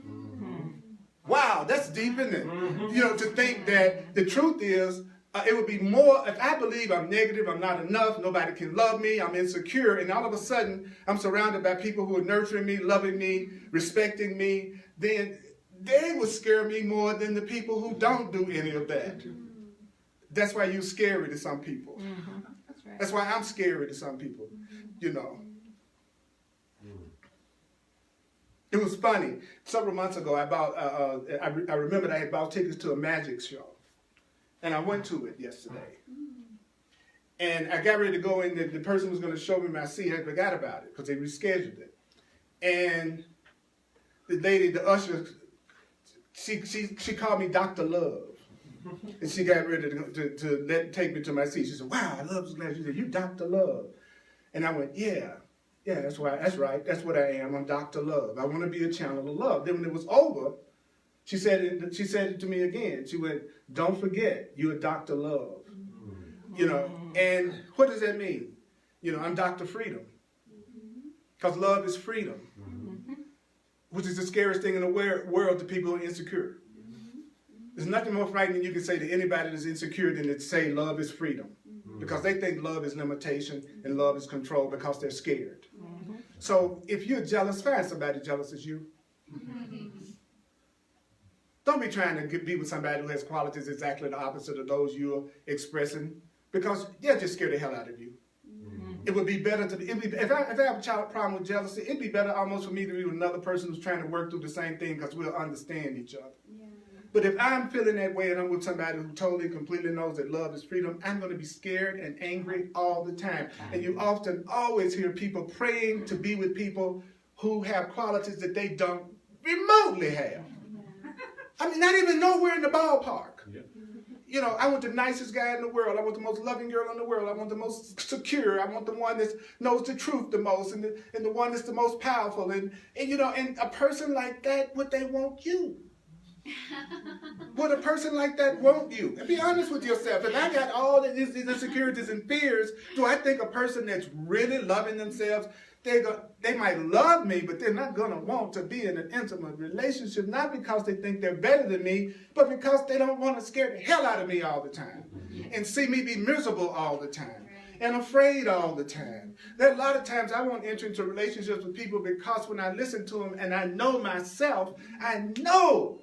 [SPEAKER 1] Wow, that's deep, isn't it? You know, to think that the truth is, it would be more, if I believe I'm negative, I'm not enough, nobody can love me, I'm insecure, and all of a sudden I'm surrounded by people who are nurturing me, loving me, respecting me, then they would scare me more than the people who don't do any of that. That's why you're scary to some people.
[SPEAKER 2] That's right.
[SPEAKER 1] That's why I'm scary to some people, you know. It was funny. Several months ago, I remembered I had bought tickets to a magic show. And I went to it yesterday. And I got ready to go in. The person was going to show me my seat. I forgot about it because they rescheduled it. And the lady, the usher, she called me Dr. Love. And she got ready to take me to my seat. She said, wow, I love this lady. She said, you Dr. Love. And I went, yeah, that's right. That's what I am. I'm Dr. Love. I want to be a channel of love. Then when it was over, she said it to me again. She went, don't forget, you're Dr. Love. You know, and what does that mean? You know, I'm Dr. Freedom. Because love is freedom. Which is the scariest thing in the world to people who are insecure. There's nothing more frightening you can say to anybody that's insecure than to say love is freedom. Because they think love is limitation and love is control because they're scared. So if you're jealous, find somebody jealous as you. Don't be trying to be with somebody who has qualities exactly the opposite of those you're expressing, because they'll just scare the hell out of you. It would be better if I have a problem with jealousy, it'd be better almost for me to be with another person who's trying to work through the same thing because we'll understand each other. But if I'm feeling that way and I'm with somebody who totally, completely knows that love is freedom, I'm going to be scared and angry all the time. And you often always hear people praying to be with people who have qualities that they don't remotely have. I mean, not even nowhere in the ballpark. You know, I want the nicest guy in the world. I want the most loving girl in the world. I want the most secure. I want the one that knows the truth the most, and the one that's the most powerful. And you know, and a person like that, would they want you? Would a person like that want you? And be honest with yourself. If I got all of these insecurities and fears, do I think a person that's really loving themselves, they might love me, but they're not going to want to be in an intimate relationship, not because they think they're better than me, but because they don't want to scare the hell out of me all the time and see me be miserable all the time and afraid all the time. There are a lot of times I won't enter into relationships with people because when I listen to them and I know myself, I know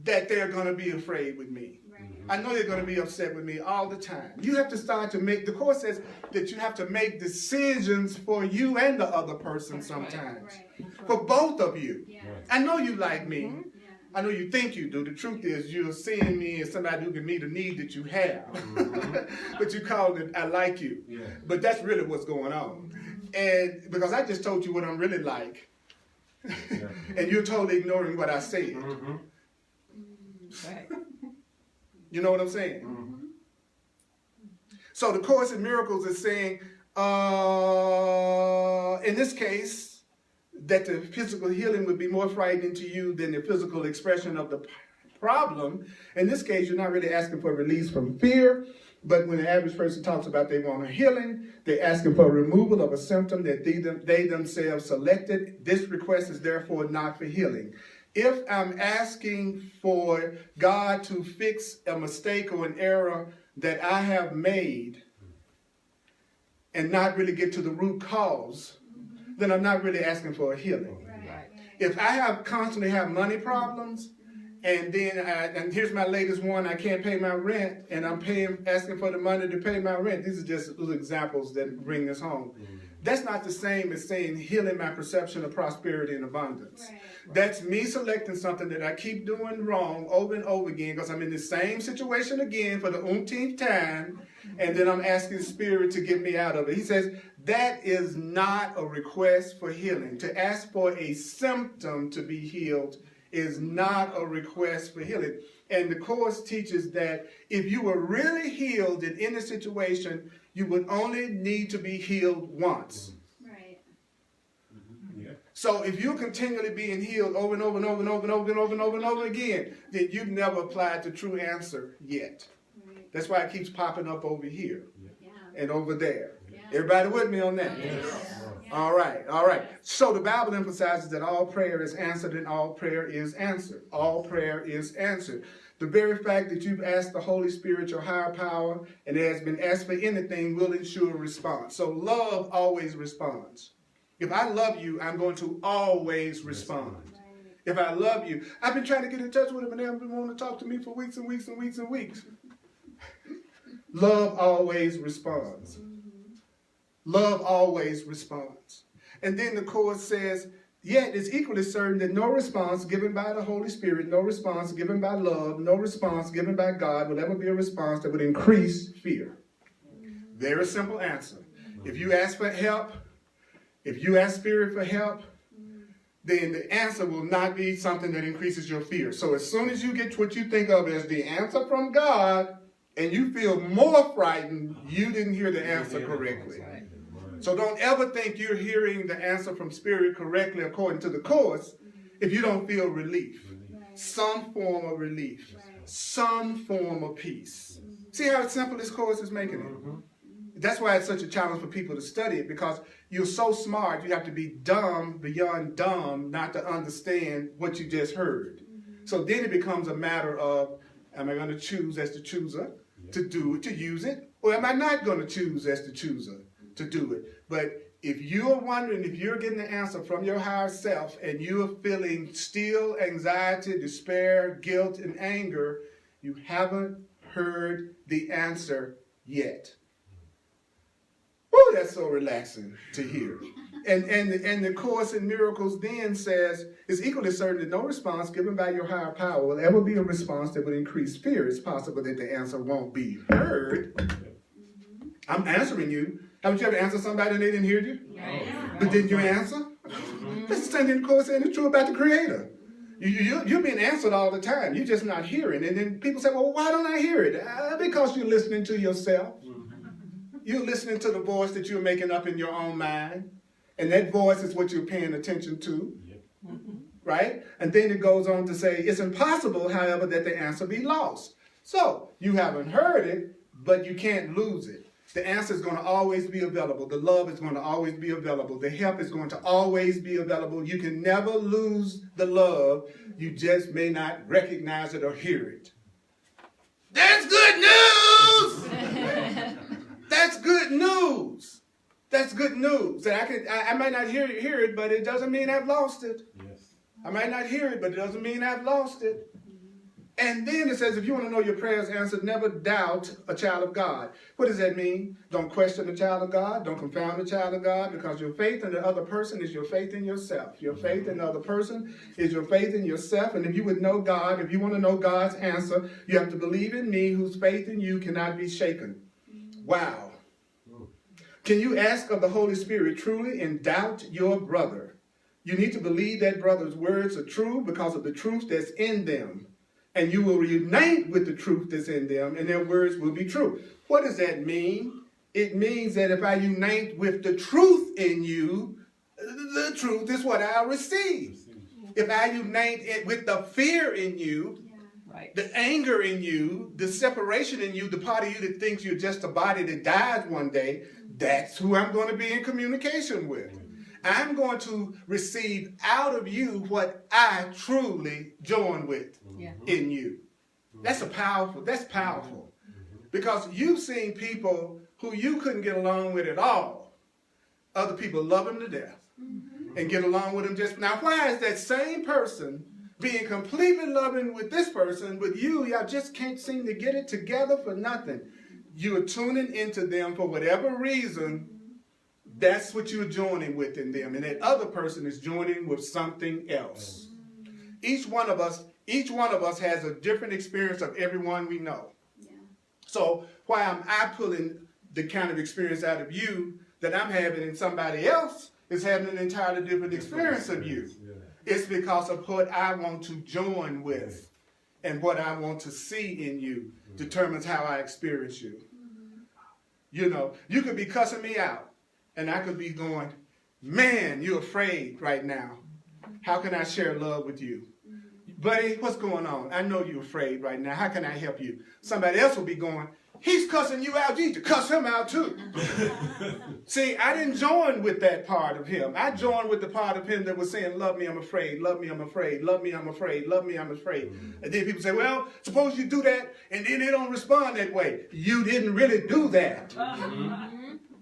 [SPEAKER 1] that they're going to be afraid with me. I know they're going to be upset with me all the time. You have to start to make, the Course says that you have to make decisions for you and the other person sometimes. For both of you. I know you like me. I know you think you do. The truth is you're seeing me as somebody who can meet a need that you have. But you call it, I like you. But that's really what's going on. And because I just told you what I'm really like. And you're totally ignoring what I said. You know what I'm saying? So the Course in Miracles is saying, in this case, that the physical healing would be more frightening to you than the physical expression of the problem. In this case, you're not really asking for release from fear, but when the average person talks about they want a healing, they're asking for removal of a symptom that they themselves selected. This request is therefore not for healing. If I'm asking for God to fix a mistake or an error that I have made and not really get to the root cause, then I'm not really asking for a healing. If I constantly have money problems, and then and here's my latest one, I can't pay my rent, and I'm asking for the money to pay my rent. These are just little examples that bring this home. That's not the same as saying healing my perception of prosperity and abundance.
[SPEAKER 4] Right.
[SPEAKER 1] That's me selecting something that I keep doing wrong over and over again because I'm in the same situation again for the umpteenth time, and then I'm asking Spirit to get me out of it. He says that is not a request for healing. To ask for a symptom to be healed is not a request for healing. And the Course teaches that if you were really healed in any situation, you would only need to be healed once.
[SPEAKER 4] Right.
[SPEAKER 1] So if you're continually being healed over and over and over and over and over and over and over and over again, then you've never applied the true answer yet.
[SPEAKER 4] Right.
[SPEAKER 1] That's why it keeps popping up over here
[SPEAKER 4] Yeah.
[SPEAKER 1] and over there.
[SPEAKER 4] Yeah.
[SPEAKER 1] Everybody with me on that?
[SPEAKER 4] Yes.
[SPEAKER 1] All right, all right. So the Bible emphasizes that all prayer is answered and all prayer is answered. All prayer is answered. The very fact that you've asked the Holy Spirit, your higher power, and it has been asked for anything will ensure a response. So love always responds. If I love you, I'm going to always respond.
[SPEAKER 4] Right.
[SPEAKER 1] If I love you, I've been trying to get in touch with him and they haven't been wanting to talk to me for weeks and weeks and weeks and weeks. Love always responds. Love always responds. And then the Course says, yet it's equally certain that no response given by the Holy Spirit, no response given by love, no response given by God will ever be a response that would increase fear. Very simple answer. If you ask for help, if you ask Spirit for help, then the answer will not be something that increases your fear. So as soon as you get what you think of as the answer from God, and you feel more frightened, you didn't hear the answer correctly. So don't ever think you're hearing the answer from Spirit correctly according to the Course if you don't feel relief.
[SPEAKER 4] Right.
[SPEAKER 1] Some form of relief.
[SPEAKER 4] Right.
[SPEAKER 1] Some form of peace. See how simple this Course is making it? That's why it's such a challenge for people to study it, because you're so smart, you have to be dumb beyond dumb not to understand what you just heard. So then it becomes a matter of, am I going to choose as the chooser to do it, to use it, or am I not going to choose as the chooser to do it? But if you're wondering, if you're getting the answer from your higher self and you're feeling still anxiety, despair, guilt, and anger, you haven't heard the answer yet. Woo, that's so relaxing to hear. And the Course in Miracles then says, it's equally certain that no response given by your higher power will ever be a response that would increase fear. It's possible that the answer won't be heard. I'm answering you. Haven't you ever answered somebody and they didn't hear you?
[SPEAKER 4] Yeah.
[SPEAKER 1] But didn't you answer? That's the same thing the Course saying it's true about the Creator. You're being answered all the time. You're just not hearing. And then people say, well, why don't I hear it? Because you're listening to yourself. You're listening to the voice that you're making up in your own mind. And that voice is what you're paying attention to. Right? And then it goes on to say, it's impossible, however, that the answer be lost. So you haven't heard it, but you can't lose it. The answer is going to always be available. The love is going to always be available. The help is going to always be available. You can never lose the love. You just may not recognize it or hear it. That's good news! That's good news. That's good news. That I might not hear it, but it doesn't mean I've lost it.
[SPEAKER 6] Yes.
[SPEAKER 1] I might not hear it, but it doesn't mean I've lost it. And then it says, if you want to know your prayers answered, never doubt a child of God. What does that mean? Don't question the child of God. Don't confound the child of God, because your faith in the other person is your faith in yourself. Your faith in the other person is your faith in yourself. And if you would know God, if you want to know God's answer, you have to believe in me, whose faith in you cannot be shaken. Wow. Can you ask of the Holy Spirit truly and doubt your brother? You need to believe that brother's words are true because of the truth that's in them. And you will unite with the truth that's in them, and their words will be true. What does that mean? It means that if I unite with the truth in you, the truth is what I'll receive. If I unite it with the fear in you, the anger in you, the separation in you, the part of you that thinks you're just a body that dies one day, that's who I'm going to be in communication with. I'm going to receive out of you what I truly join with in you. That's powerful. Because you've seen people who you couldn't get along with at all. Other people love them to death and get along with them just. Now, why is that same person being completely loving with this person, with you, y'all just can't seem to get it together for nothing? You're tuning into them for whatever reason. That's what you're joining with in them. And that other person is joining with something else. Each one of us has a different experience of everyone we know.
[SPEAKER 3] Yeah.
[SPEAKER 1] So why am I pulling the kind of experience out of you that I'm having and somebody else is having an entirely different experience of you? It's because of what I want to join with and what I want to see in you determines how I experience you. You know, you could be cussing me out and I could be going, man, you're afraid right now. How can I share love with you? Buddy, what's going on? I know you're afraid right now. How can I help you? Somebody else will be going, he's cussing you out. You need to cuss him out too. See, I didn't join with that part of him. I joined with the part of him that was saying, love me, I'm afraid. Love me, I'm afraid. Love me, I'm afraid. Love me, I'm afraid. And then people say, well, suppose you do that and then they don't respond that way. You didn't really do that.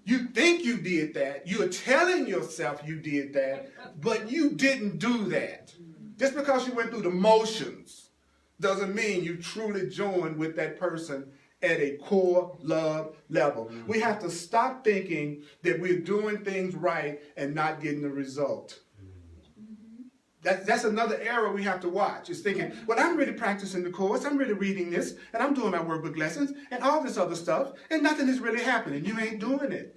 [SPEAKER 1] You think you did that. You're telling yourself you did that, but you didn't do that. Just because you went through the motions doesn't mean you truly joined with that person at a core love level. We have to stop thinking that we're doing things right and not getting the result. That's another error we have to watch, is thinking, well, I'm really practicing the course, I'm really reading this, and I'm doing my workbook lessons, and all this other stuff, and nothing is really happening. You ain't doing it.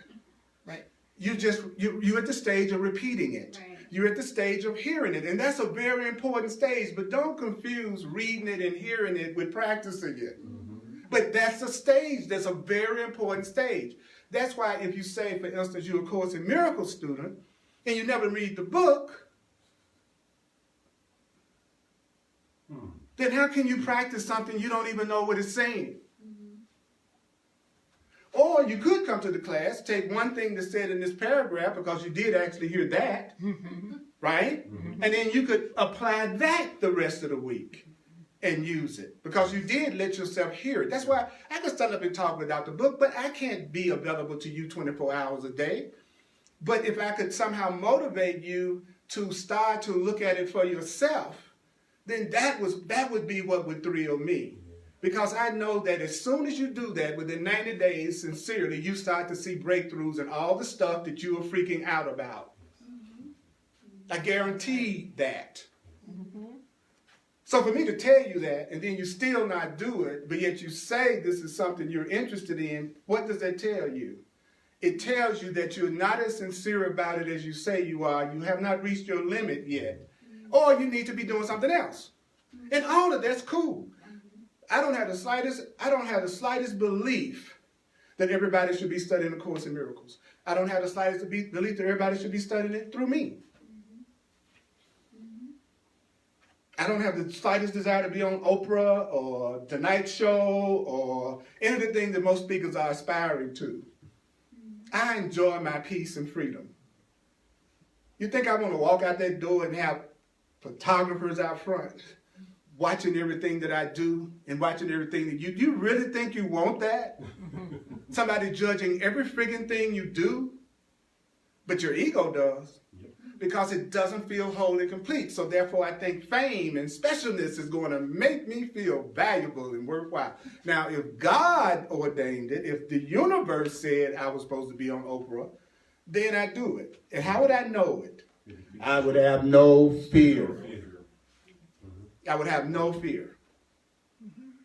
[SPEAKER 2] Right.
[SPEAKER 1] You're at the stage of repeating it.
[SPEAKER 3] Right.
[SPEAKER 1] You're at the stage of hearing it, and that's a very important stage, but don't confuse reading it and hearing it with practicing it. But that's a stage. That's a very important stage. That's why if you say, for instance, you're a Course in Miracles student and you never read the book, then how can you practice something you don't even know what it's saying? Or you could come to the class, take one thing that's said in this paragraph, because you did actually hear that, right? And then you could apply that the rest of the week and use it, because you did let yourself hear it. That's why I can stand up and talk without the book, but I can't be available to you 24 hours a day. But if I could somehow motivate you to start to look at it for yourself, then that would be what would thrill me. Because I know that as soon as you do that, within 90 days, sincerely, you start to see breakthroughs and all the stuff that you are freaking out about. I guarantee that. So for me to tell you that, and then you still not do it, but yet you say this is something you're interested in, what does that tell you? It tells you that you're not as sincere about it as you say you are. You have not reached your limit yet. Or you need to be doing something else. And all of that's cool. I don't have the slightest belief that everybody should be studying the Course in Miracles. I don't have the slightest belief that everybody should be studying it through me. I don't have the slightest desire to be on Oprah or Tonight Show or anything that most speakers are aspiring to. I enjoy my peace and freedom. You think I want to walk out that door and have photographers out front watching everything that I do and watching everything that you really think you want that? Somebody judging every friggin' thing you do? But your ego does. Because it doesn't feel whole and complete. So therefore I think fame and specialness is going to make me feel valuable and worthwhile. Now if God ordained it, if the universe said I was supposed to be on Oprah, then I do it. And how would I know it? I would have no fear. I would have no fear.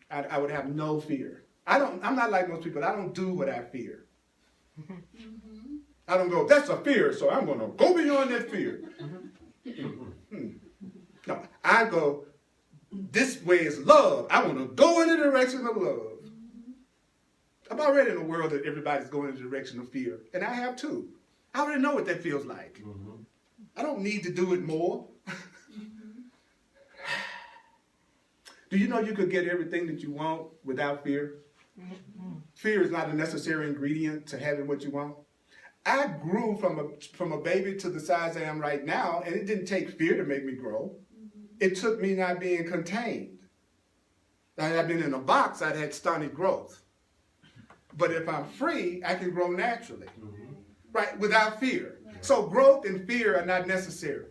[SPEAKER 1] I would have no fear. I'm not like most people. I don't do what I fear. I don't go, that's a fear, so I'm going to go beyond that fear. No, I go, this way is love. I want to go in the direction of love. I'm already in a world that everybody's going in the direction of fear, and I have too. I already know what that feels like. I don't need to do it more. Do you know you could get everything that you want without fear? Fear is not a necessary ingredient to having what you want. I grew from a baby to the size I am right now, and it didn't take fear to make me grow. It took me not being contained. Now, had I been in a box, I'd had stunted growth. But if I'm free, I can grow naturally, right, without fear. So growth and fear are not necessary.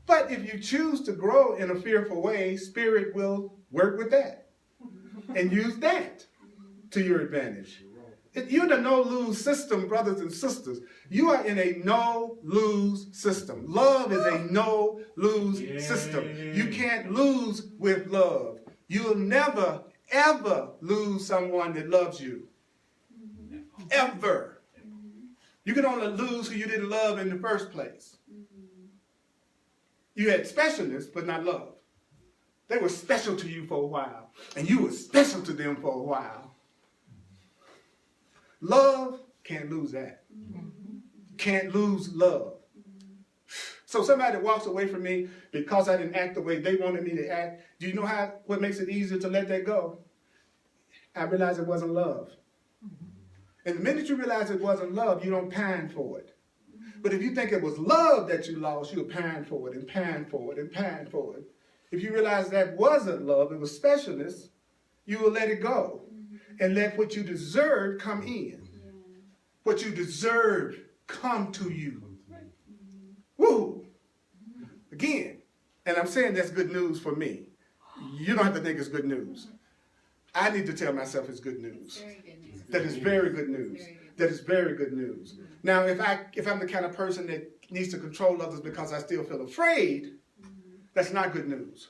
[SPEAKER 1] But if you choose to grow in a fearful way, Spirit will work with that and use that to your advantage. You're in a no-lose system, brothers and sisters. You are in a no-lose system. Love is a no-lose system. You can't lose with love. You'll never, ever lose someone that loves you. Ever. You can only lose who you didn't love in the first place. You had specialness, but not love. They were special to you for a while, and you were special to them for a while. Love can't lose that. Can't lose love. So somebody that walks away from me because I didn't act the way they wanted me to act, do you know what makes it easier to let that go? I realized it wasn't love. And the minute you realize it wasn't love, you don't pine for it. But if you think it was love that you lost, you'll pine for it and pine for it and pine for it. If you realize that wasn't love, it was specialness, you will let it go and let what you deserve come in. What you deserve come to you. Woo! Again, and I'm saying that's good news for me. You don't have to think it's good news. I need to tell myself it's good news. That is very good news. That is very good news. Now, if I'm the kind of person that needs to control others because I still feel afraid, that's not good news.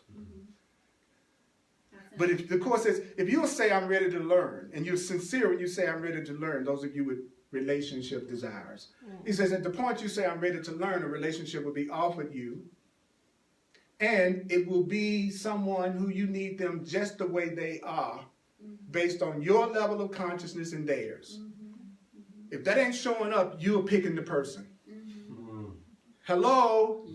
[SPEAKER 1] But if the course says, if you'll say I'm ready to learn, and you're sincere when you say I'm ready to learn, those of you with relationship desires. He says at the point you say I'm ready to learn, a relationship will be offered you, and it will be someone who you need them just the way they are, based on your level of consciousness and theirs. If that ain't showing up, you're picking the person. Hello?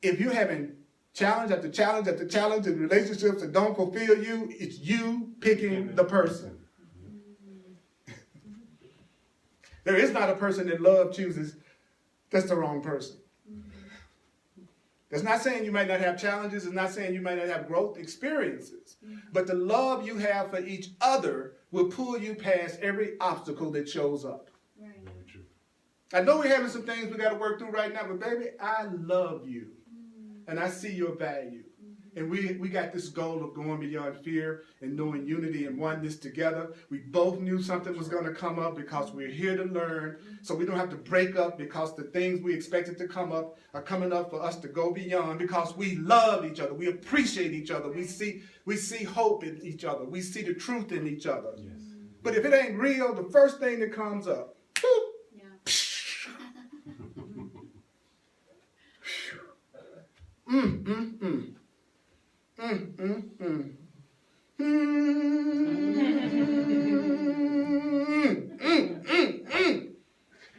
[SPEAKER 1] If you're having challenge after challenge after challenge in relationships that don't fulfill you, it's you picking the person. There is not a person that love chooses. That's the wrong person. That's not saying you might not have challenges. It's not saying you might not have growth experiences. But the love you have for each other will pull you past every obstacle that shows up.
[SPEAKER 4] Right.
[SPEAKER 1] I know we're having some things we got to work through right now, but baby, I love you. And I see your value. And we got this goal of going beyond fear and knowing unity and oneness together. We both knew something was going to come up because we're here to learn. So we don't have to break up because the things we expected to come up are coming up for us to go beyond, because we love each other. We appreciate each other. We see hope in each other. We see the truth in each other. Yes. But if it ain't real, the first thing that comes up, boop,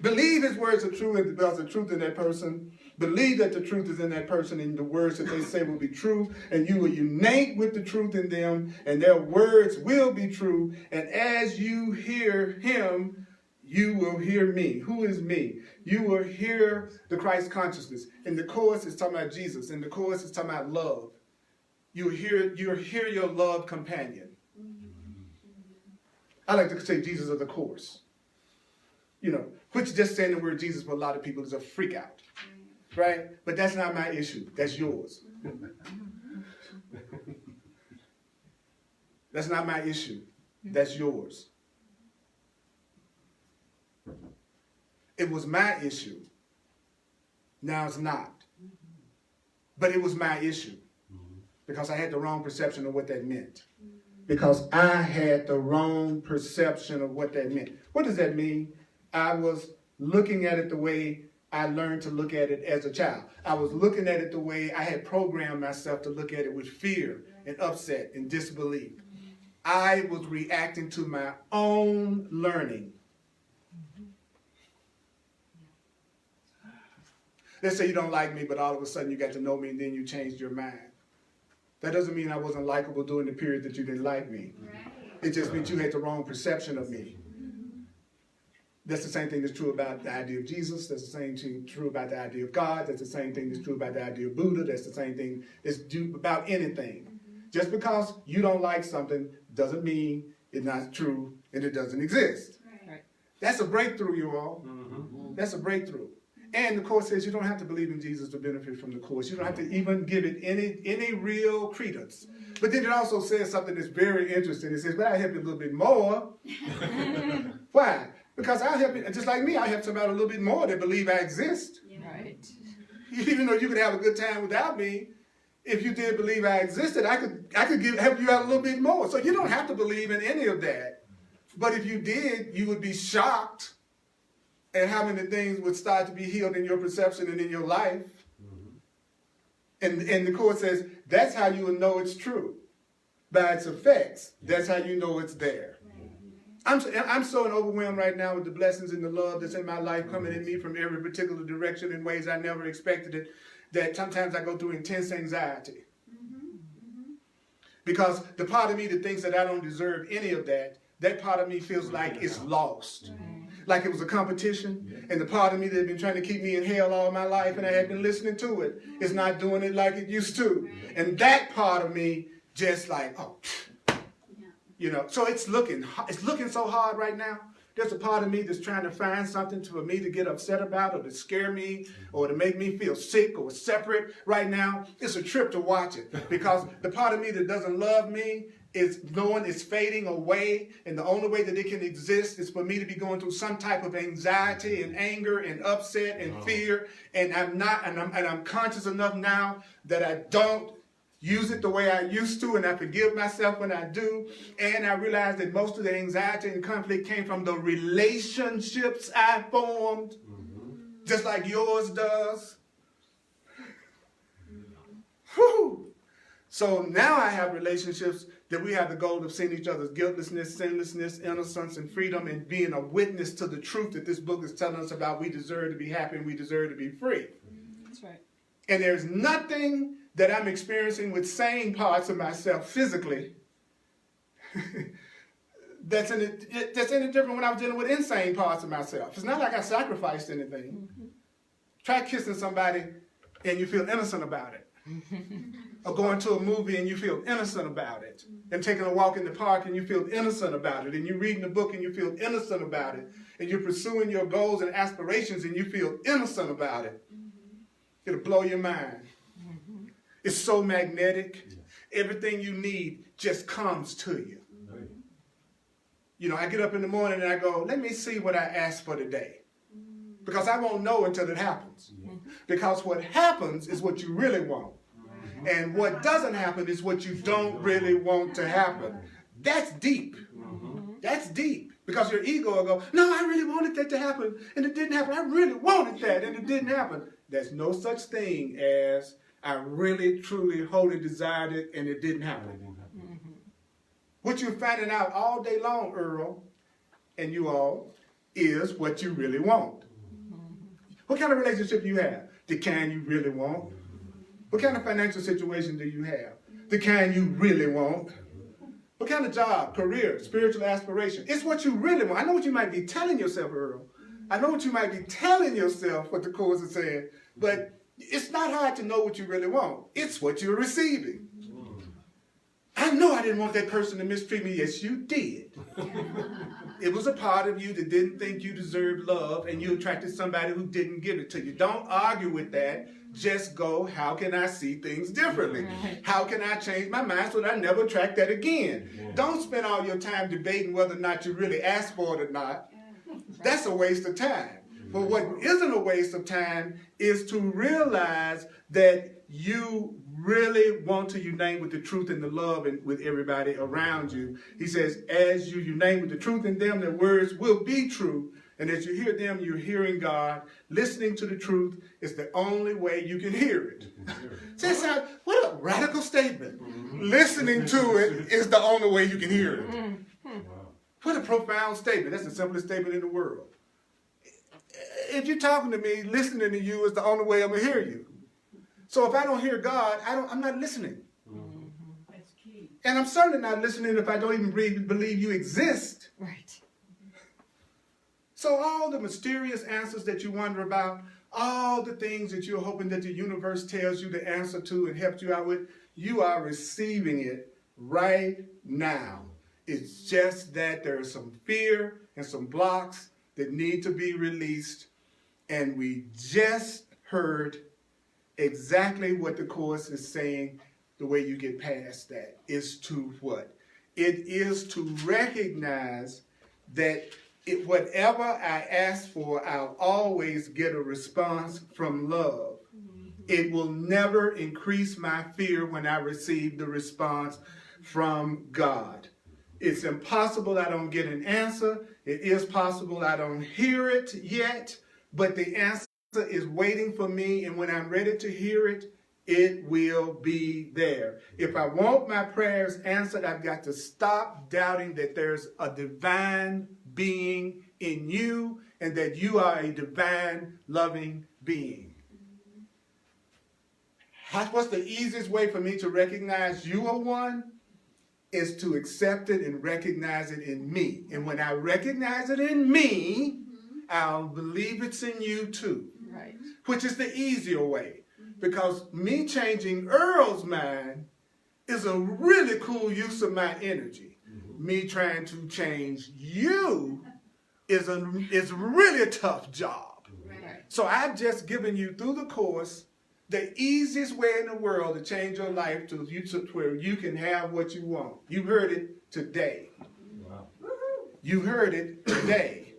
[SPEAKER 1] Believe his words are true and there's a truth in that person. Believe that the truth is in that person and the words that they say will be true, and you will unite with the truth in them, and their words will be true. And as you hear him, you will hear me. Who is me? You will hear the Christ consciousness. In the chorus, it's talking about Jesus. In the chorus, it's talking about love. You'll hear your love companion. I like to say Jesus of the chorus. You know, which just saying the word Jesus for a lot of people is a freak out. Right? But that's not my issue. That's yours. That's not my issue. That's yours. It was my issue. Now it's not. But it was my issue. Because I had the wrong perception of what that meant. Because I had the wrong perception of what that meant. What does that mean? I was looking at it the way I learned to look at it as a child. I was looking at it the way I had programmed myself to look at it, with fear and upset and disbelief. I was reacting to my own learning. Let's say you don't like me, but all of a sudden you got to know me and then you changed your mind. That doesn't mean I wasn't likable during the period that you didn't like me. Right. It just means you had the wrong perception of me. That's the same thing that's true about the idea of Jesus. That's the same thing true about the idea of God. That's the same thing that's true about the idea of Buddha. That's the same thing that's true about anything. Just because you don't like something doesn't mean it's not true and it doesn't exist. Right. That's a breakthrough, you all. That's a breakthrough. And the Course says you don't have to believe in Jesus to benefit from the Course. You don't have to even give it any real credence. But then it also says something that's very interesting. It says, but I help you a little bit more. Why? Because I help you, just like me, I help somebody a little bit more that believe I exist.
[SPEAKER 6] Right.
[SPEAKER 1] Even though you could have a good time without me, if you did believe I existed, I could help you out a little bit more. So you don't have to believe in any of that. But if you did, you would be shocked at how many things would start to be healed in your perception and in your life. And the Course says that's how you will know it's true. By its effects, that's how you know it's there. I'm so overwhelmed right now with the blessings and the love that's in my life coming at me from every particular direction in ways I never expected it, that sometimes I go through intense anxiety. Because the part of me that thinks that I don't deserve any of that, that part of me feels like it's lost. Like it was a competition, and the part of me that had been trying to keep me in hell all my life and I had been listening to it is not doing it like it used to. And that part of me just like, oh, you know, so it's looking so hard right now. There's a part of me that's trying to find something for me to get upset about or to scare me or to make me feel sick or separate right now. It's a trip to watch it because the part of me that doesn't love me is knowing it's fading away, and the only way that it can exist is for me to be going through some type of anxiety and anger and upset and fear, and I'm conscious enough now that I don't use it the way I used to, and I forgive myself when I do, and I realize that most of the anxiety and conflict came from the relationships I formed, just like yours does. Whew. So now I have relationships that we have the goal of seeing each other's guiltlessness, sinlessness, innocence, and freedom, and being a witness to the truth that this book is telling us about. We deserve to be happy and we deserve to be free.
[SPEAKER 6] That's right.
[SPEAKER 1] And there's nothing that I'm experiencing with sane parts of myself physically that's any different when I was dealing with insane parts of myself. It's not like I sacrificed anything. Try kissing somebody and you feel innocent about it. Or going to a movie and you feel innocent about it. And taking a walk in the park and you feel innocent about it. And you're reading a book and you feel innocent about it. And you're pursuing your goals and aspirations and you feel innocent about it. It'll blow your mind. It's so magnetic. Everything you need just comes to you. You know, I get up in the morning and I go, let me see what I asked for today. Because I won't know until it happens. Because what happens is what you really want. And what doesn't happen is what you don't really want to happen. That's deep. That's deep. Because your ego will go, no, I really wanted that to happen, and it didn't happen. I really wanted that, and it didn't happen. There's no such thing as I really, truly, wholly desired it, and it didn't happen. What you're finding out all day long, Earl, and you all, is what you really want. What kind of relationship you have? The kind you really want. What kind of financial situation do you have? The kind you really want. What kind of job, career, spiritual aspiration? It's what you really want. I know what you might be telling yourself, Earl. I know what you might be telling yourself, what the Course is saying, but it's not hard to know what you really want. It's what you're receiving. I know I didn't want that person to mistreat me. Yes, you did. It was a part of you that didn't think you deserved love, and you attracted somebody who didn't give it to you. Don't argue with that. Just go, how can I see things differently? How can I change my mind so that I never attract that again? Don't spend all your time debating whether or not you really asked for it or not. That's a waste of time. But what isn't a waste of time is to realize that you really want to unite with the truth and the love and with everybody around you. He says, as you unite with the truth in them, their words will be true. And as you hear them, you're hearing God. Listening to the truth is the only way you can hear it. So what a radical statement. Listening to it is the only way you can hear it. What a profound statement. That's the simplest statement in the world. If you're talking to me, listening to you is the only way I'm going to hear you. So if I don't hear God, I'm not listening.
[SPEAKER 2] That's key.
[SPEAKER 1] And I'm certainly not listening if I don't even believe you exist.
[SPEAKER 6] Right.
[SPEAKER 1] So all the mysterious answers that you wonder about, all the things that you're hoping that the universe tells you the answer to and helps you out with, you are receiving it right now. It's just that there is some fear and some blocks that need to be released. And we just heard exactly what the course is saying. The way you get past that is to what? It is to recognize that whatever I ask for, I'll always get a response from love. It will never increase my fear when I receive the response from God. It's impossible I don't get an answer. It is possible I don't hear it yet, but the answer is waiting for me, and when I'm ready to hear it, it will be there. If I want my prayers answered, I've got to stop doubting that there's a divine being in you and that you are a divine, loving being. What's the easiest way for me to recognize you are one? Is to accept it and recognize it in me. And when I recognize it in me, I'll believe it's in you too.
[SPEAKER 2] Right.
[SPEAKER 1] Which is the easier way. Because me changing Earl's mind is a really cool use of my energy. Me trying to change you is really a tough job.
[SPEAKER 2] Right.
[SPEAKER 1] So I've just given you through the course the easiest way in the world to change your life to where you can have what you want. You heard it today.
[SPEAKER 6] Wow.
[SPEAKER 1] You heard it today.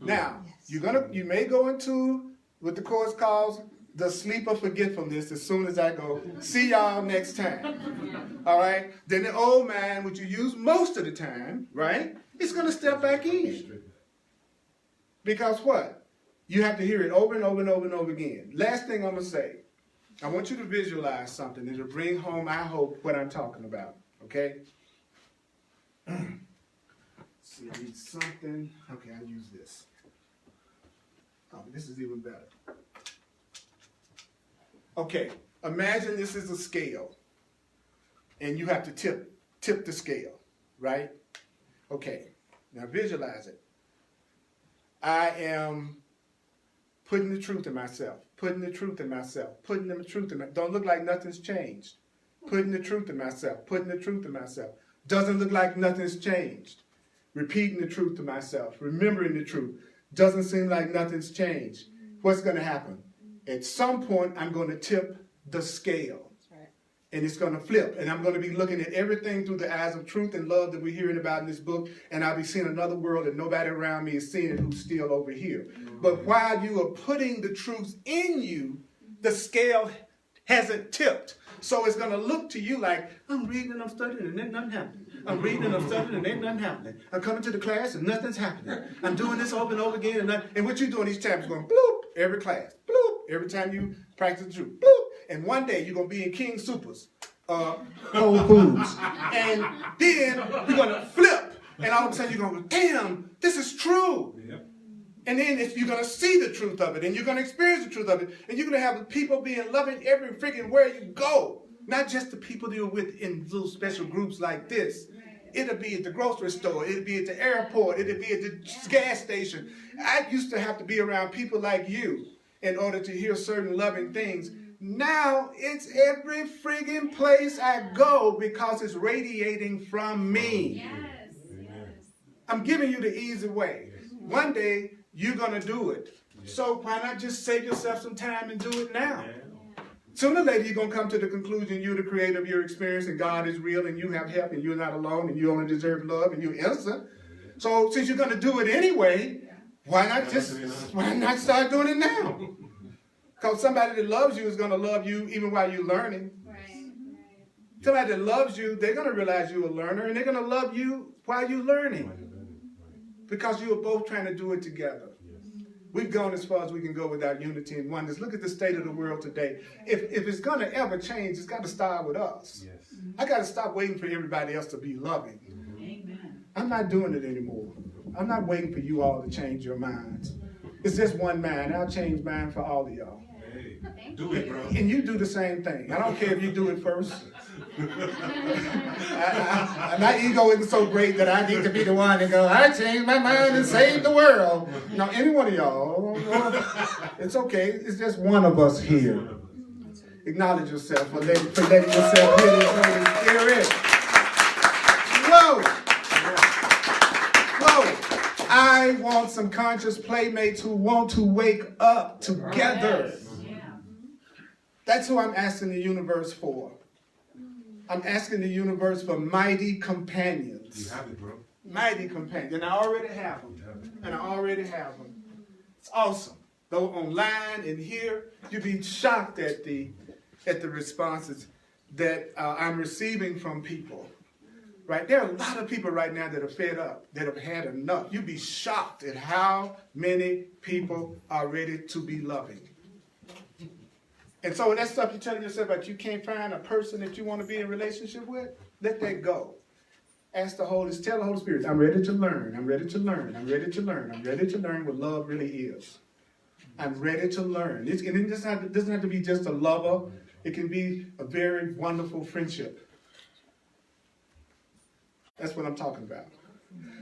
[SPEAKER 1] Now, you may go into what the course calls the sleep of forgetfulness as soon as I go, see y'all next time. All right? Then the old man, which you use most of the time, right? It's going to step back in. Because what? You have to hear it over and over and over and over again. Last thing I'm going to say. I want you to visualize something and to bring home, I hope, what I'm talking about. Okay? See, I need something. Okay, I'll use this. Oh, this is even better. Okay, imagine this is a scale. And you have to tip the scale, right? Okay, now visualize it. I am putting the truth in myself, putting the truth in myself, putting the truth in myself. Don't look like nothing's changed. Putting the truth in myself, putting the truth in myself. Doesn't look like nothing's changed. Repeating the truth to myself, remembering the truth. Doesn't seem like nothing's changed. What's going to happen? At some point, I'm going to tip the scale. And it's going to flip. And I'm going to be looking at everything through the eyes of truth and love that we're hearing about in this book. And I'll be seeing another world that nobody around me is seeing who's still over here. But while you are putting the truth in you, the scale hasn't tipped. So it's going to look to you like, I'm reading and I'm studying and then nothing happening. I'm reading and I'm studying and then nothing happening. I'm coming to the class and nothing's happening. I'm doing this over and over again. And what you're doing each time is going bloop, every class. Bloop, every time you practice the truth. Bloop. And one day you're going to be in King Supers, Whole Foods. And then you're going to flip. And all of a sudden you're going to go, damn, this is true.
[SPEAKER 6] Yep.
[SPEAKER 1] And then if you're going to see the truth of it, and you're going to experience the truth of it, and you're going to have people being loving every freaking where you go. Not just the people you're with in little special groups like this. It'll be at the grocery store. It'll be at the airport. It'll be at the gas station. I used to have to be around people like you in order to hear certain loving things. Now it's every friggin' place I go because it's radiating from me.
[SPEAKER 3] Yes, yes.
[SPEAKER 1] I'm giving you the easy way. One day you're gonna do it. So why not just save yourself some time and do it now? Sooner or later you're gonna come to the conclusion you're the creator of your experience and God is real and you have help and you're not alone and you only deserve love and you're innocent. So since you're gonna do it anyway, why not start doing it now? Because somebody that loves you is going to love you even while you're learning.
[SPEAKER 3] Right.
[SPEAKER 1] Somebody that loves you, they're going to realize you're a learner, and they're going to love you while you're learning. Because you are both trying to do it together. We've gone as far as we can go without unity and oneness. Look at the state of the world today. If it's going to ever change, it's got to start with us.
[SPEAKER 6] Yes.
[SPEAKER 1] I got to stop waiting for everybody else to be loving.
[SPEAKER 2] Amen.
[SPEAKER 1] I'm not doing it anymore. I'm not waiting for you all to change your minds. It's just one mind. I'll change mine for all of y'all.
[SPEAKER 6] Hey,
[SPEAKER 3] Thank
[SPEAKER 6] do it, bro.
[SPEAKER 1] And you do the same thing. I don't care if you do it first. My ego isn't so great that I need to be the one to go, I changed my mind and saved the world. No, any one of y'all, it's okay. It's just one of us here. Acknowledge yourself for letting yourself hear this Holy Spirit. Whoa! Whoa! I want want some conscious playmates who want to wake up together.
[SPEAKER 2] Yeah.
[SPEAKER 1] That's who I'm asking the universe for. I'm asking the universe for mighty companions.
[SPEAKER 6] You have it, bro.
[SPEAKER 1] Mighty companions. And I already have them. It's awesome. Though online and here, you'd be shocked at the responses that I'm receiving from people. Right? There are a lot of people right now that are fed up, that have had enough. You'd be shocked at how many people are ready to be loving. And so that stuff you're telling yourself that you can't find a person that you want to be in relationship with, let that go. Tell the Holy Spirit, I'm ready to learn. I'm ready to learn. I'm ready to learn. I'm ready to learn what love really is. I'm ready to learn. It doesn't have to be just a lover. It can be a very wonderful friendship. That's what I'm talking about.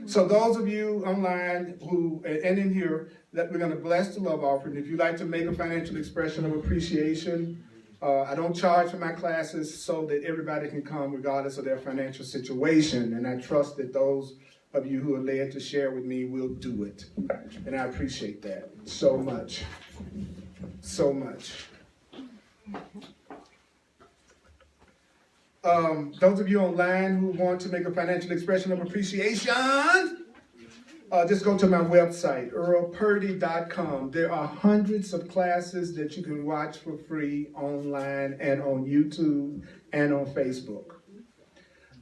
[SPEAKER 1] So those of you online and in here, that we're going to bless the love offering. If you'd like to make a financial expression of appreciation, I don't charge for my classes so that everybody can come regardless of their financial situation. And I trust that those of you who are led to share with me will do it. And I appreciate that so much. So much. Those of you online who want to make a financial expression of appreciation, just go to my website, earlpurdy.com. There are hundreds of classes that you can watch for free online and on YouTube and on Facebook.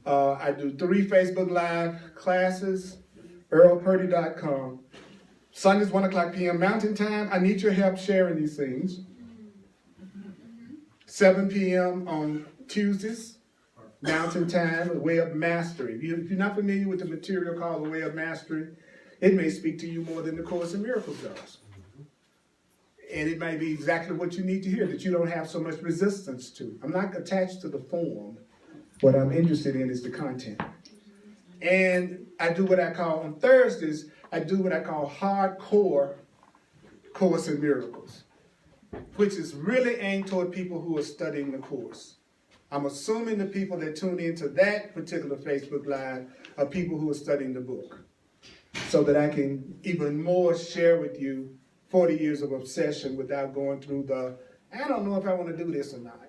[SPEAKER 1] I do 3 Facebook Live classes, earlpurdy.com. Sundays, 1 o'clock p.m. Mountain Time. I need your help sharing these things. 7 p.m. on Tuesdays. Mountain Time, The Way of Mastery. If you're not familiar with the material called The Way of Mastery, it may speak to you more than the Course in Miracles does. And it may be exactly what you need to hear, that you don't have so much resistance to. I'm not attached to the form. What I'm interested in is the content. And I do what I call, on Thursdays, I do what I call hardcore Course in Miracles, which is really aimed toward people who are studying the Course. I'm assuming the people that tune into that particular Facebook Live are people who are studying the book, so that I can even more share with you 40 years of obsession without going through I don't know if I want to do this or not.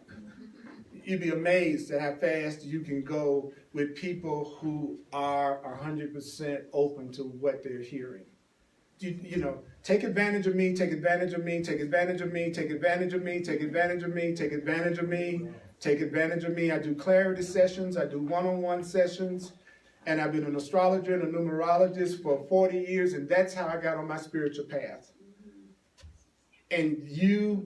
[SPEAKER 1] You'd be amazed at how fast you can go with people who are 100% open to what they're hearing. You know, take advantage of me, take advantage of me, take advantage of me, take advantage of me, take advantage of me, take advantage of me. Take advantage of me. I do clarity sessions. I do one-on-one sessions. And I've been an astrologer and a numerologist for 40 years, and that's how I got on my spiritual path. And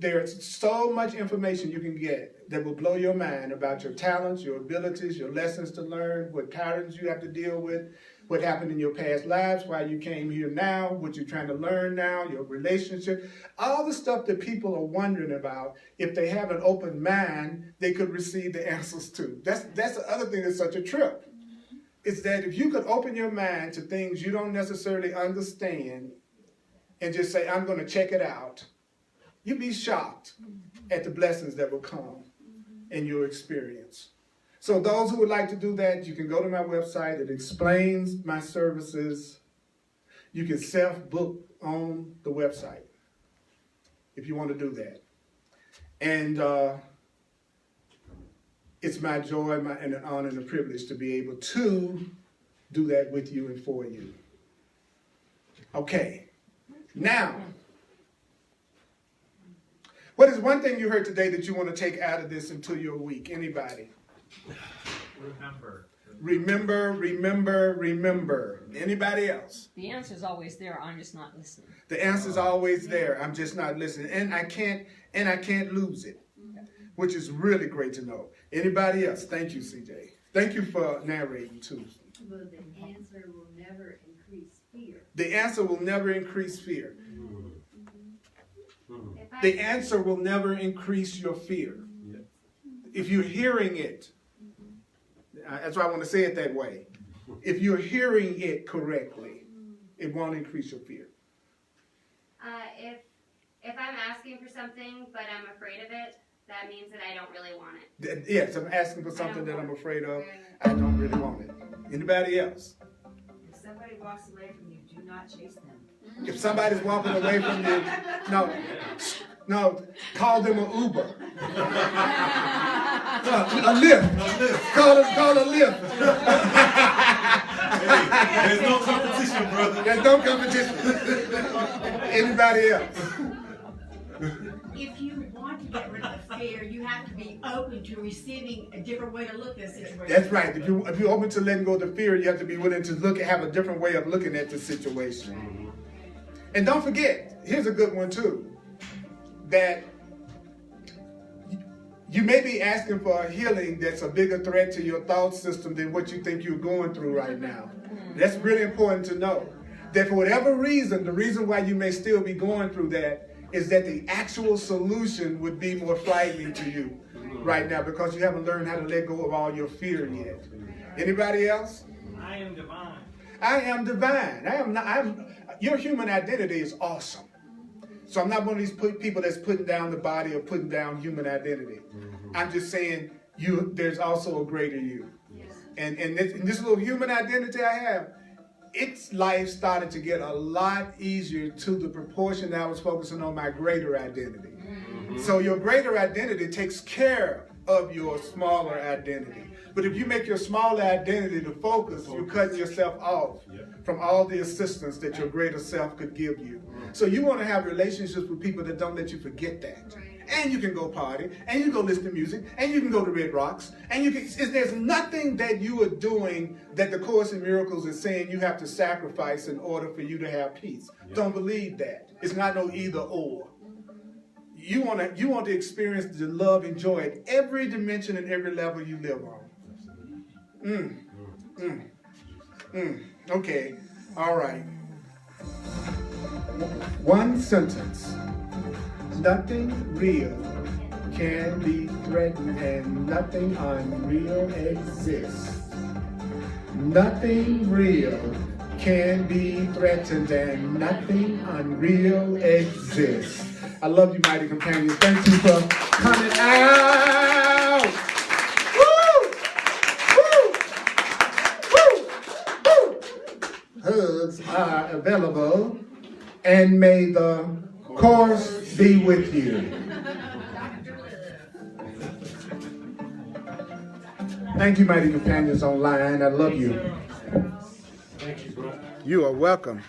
[SPEAKER 1] there's so much information you can get that will blow your mind about your talents, your abilities, your lessons to learn, what patterns you have to deal with, what happened in your past lives, why you came here now, what you're trying to learn now, your relationship, all the stuff that people are wondering about. If they have an open mind, they could receive the answers to. That's the other thing that's such a trip. It's that if you could open your mind to things you don't necessarily understand and just say, I'm going to check it out, you'd be shocked at the blessings that will come in your experience. So those who would like to do that, you can go to my website. It explains my services. You can self-book on the website if you want to do that. And it's my joy and an honor and a privilege to be able to do that with you and for you. Okay. Now, what is one thing you heard today that you want to take out of this into your week? Anybody? Remember. Anybody else?
[SPEAKER 7] The answer's always there. I'm just not listening.
[SPEAKER 1] The answer's always there. I'm just not listening. And I can't lose it, which is really great to know. Anybody else? Thank you, CJ. Thank you for narrating, too.
[SPEAKER 4] Well, the answer will never increase fear.
[SPEAKER 1] The answer will never increase fear. The answer will never increase your fear. If you're hearing it, that's why I want to say it that way. If you're hearing it correctly, it won't increase your fear.
[SPEAKER 3] If I'm asking for something but I'm afraid of it, that means that I don't really want it.
[SPEAKER 1] Yes, I'm asking for something that I'm afraid of. I don't really want it. Anybody else?
[SPEAKER 5] If somebody walks away from you, do not chase them.
[SPEAKER 1] If somebody's walking away from you, no, call them an Uber. A Lyft. Call a Lyft.
[SPEAKER 6] Hey, there's no competition, brother.
[SPEAKER 1] There's no competition. Anybody else?
[SPEAKER 2] If you want to get rid of the fear, you have to be open to receiving a different way to look at the situation.
[SPEAKER 1] That's right. If you're open to letting go of the fear, you have to be willing to have a different way of looking at the situation. And don't forget, here's a good one too, that you may be asking for a healing that's a bigger threat to your thought system than what you think you're going through right now. That's really important to know. That for whatever reason, the reason why you may still be going through that is that the actual solution would be more frightening to you right now because you haven't learned how to let go of all your fear yet. Anybody else?
[SPEAKER 6] I am divine.
[SPEAKER 1] I am divine. Your human identity is awesome. So I'm not one of these people that's putting down the body or putting down human identity. I'm just saying there's also a greater you. And this little human identity I have, its life started to get a lot easier to the proportion that I was focusing on my greater identity. So your greater identity takes care of your smaller identity. But if you make your smaller identity the focus, you're cutting yourself off from all the assistance that your greater self could give you. So you want to have relationships with people that don't let you forget that. And you can go party, and you can go listen to music, and you can go to Red Rocks, and there's nothing that you are doing that the Course in Miracles is saying you have to sacrifice in order for you to have peace. Don't believe that. It's not no either or. You want to experience the love and joy at every dimension and every level you live on. Okay. All right. One sentence. Nothing real can be threatened and nothing unreal exists. Nothing real can be threatened and nothing unreal exists. I love you, mighty companions. Thank you for coming out. Woo! Woo! Woo! Woo! Hugs are available, and may the Course be with you. Thank you, mighty companions online. I love you.
[SPEAKER 6] Thank you, bro.
[SPEAKER 1] You are welcome.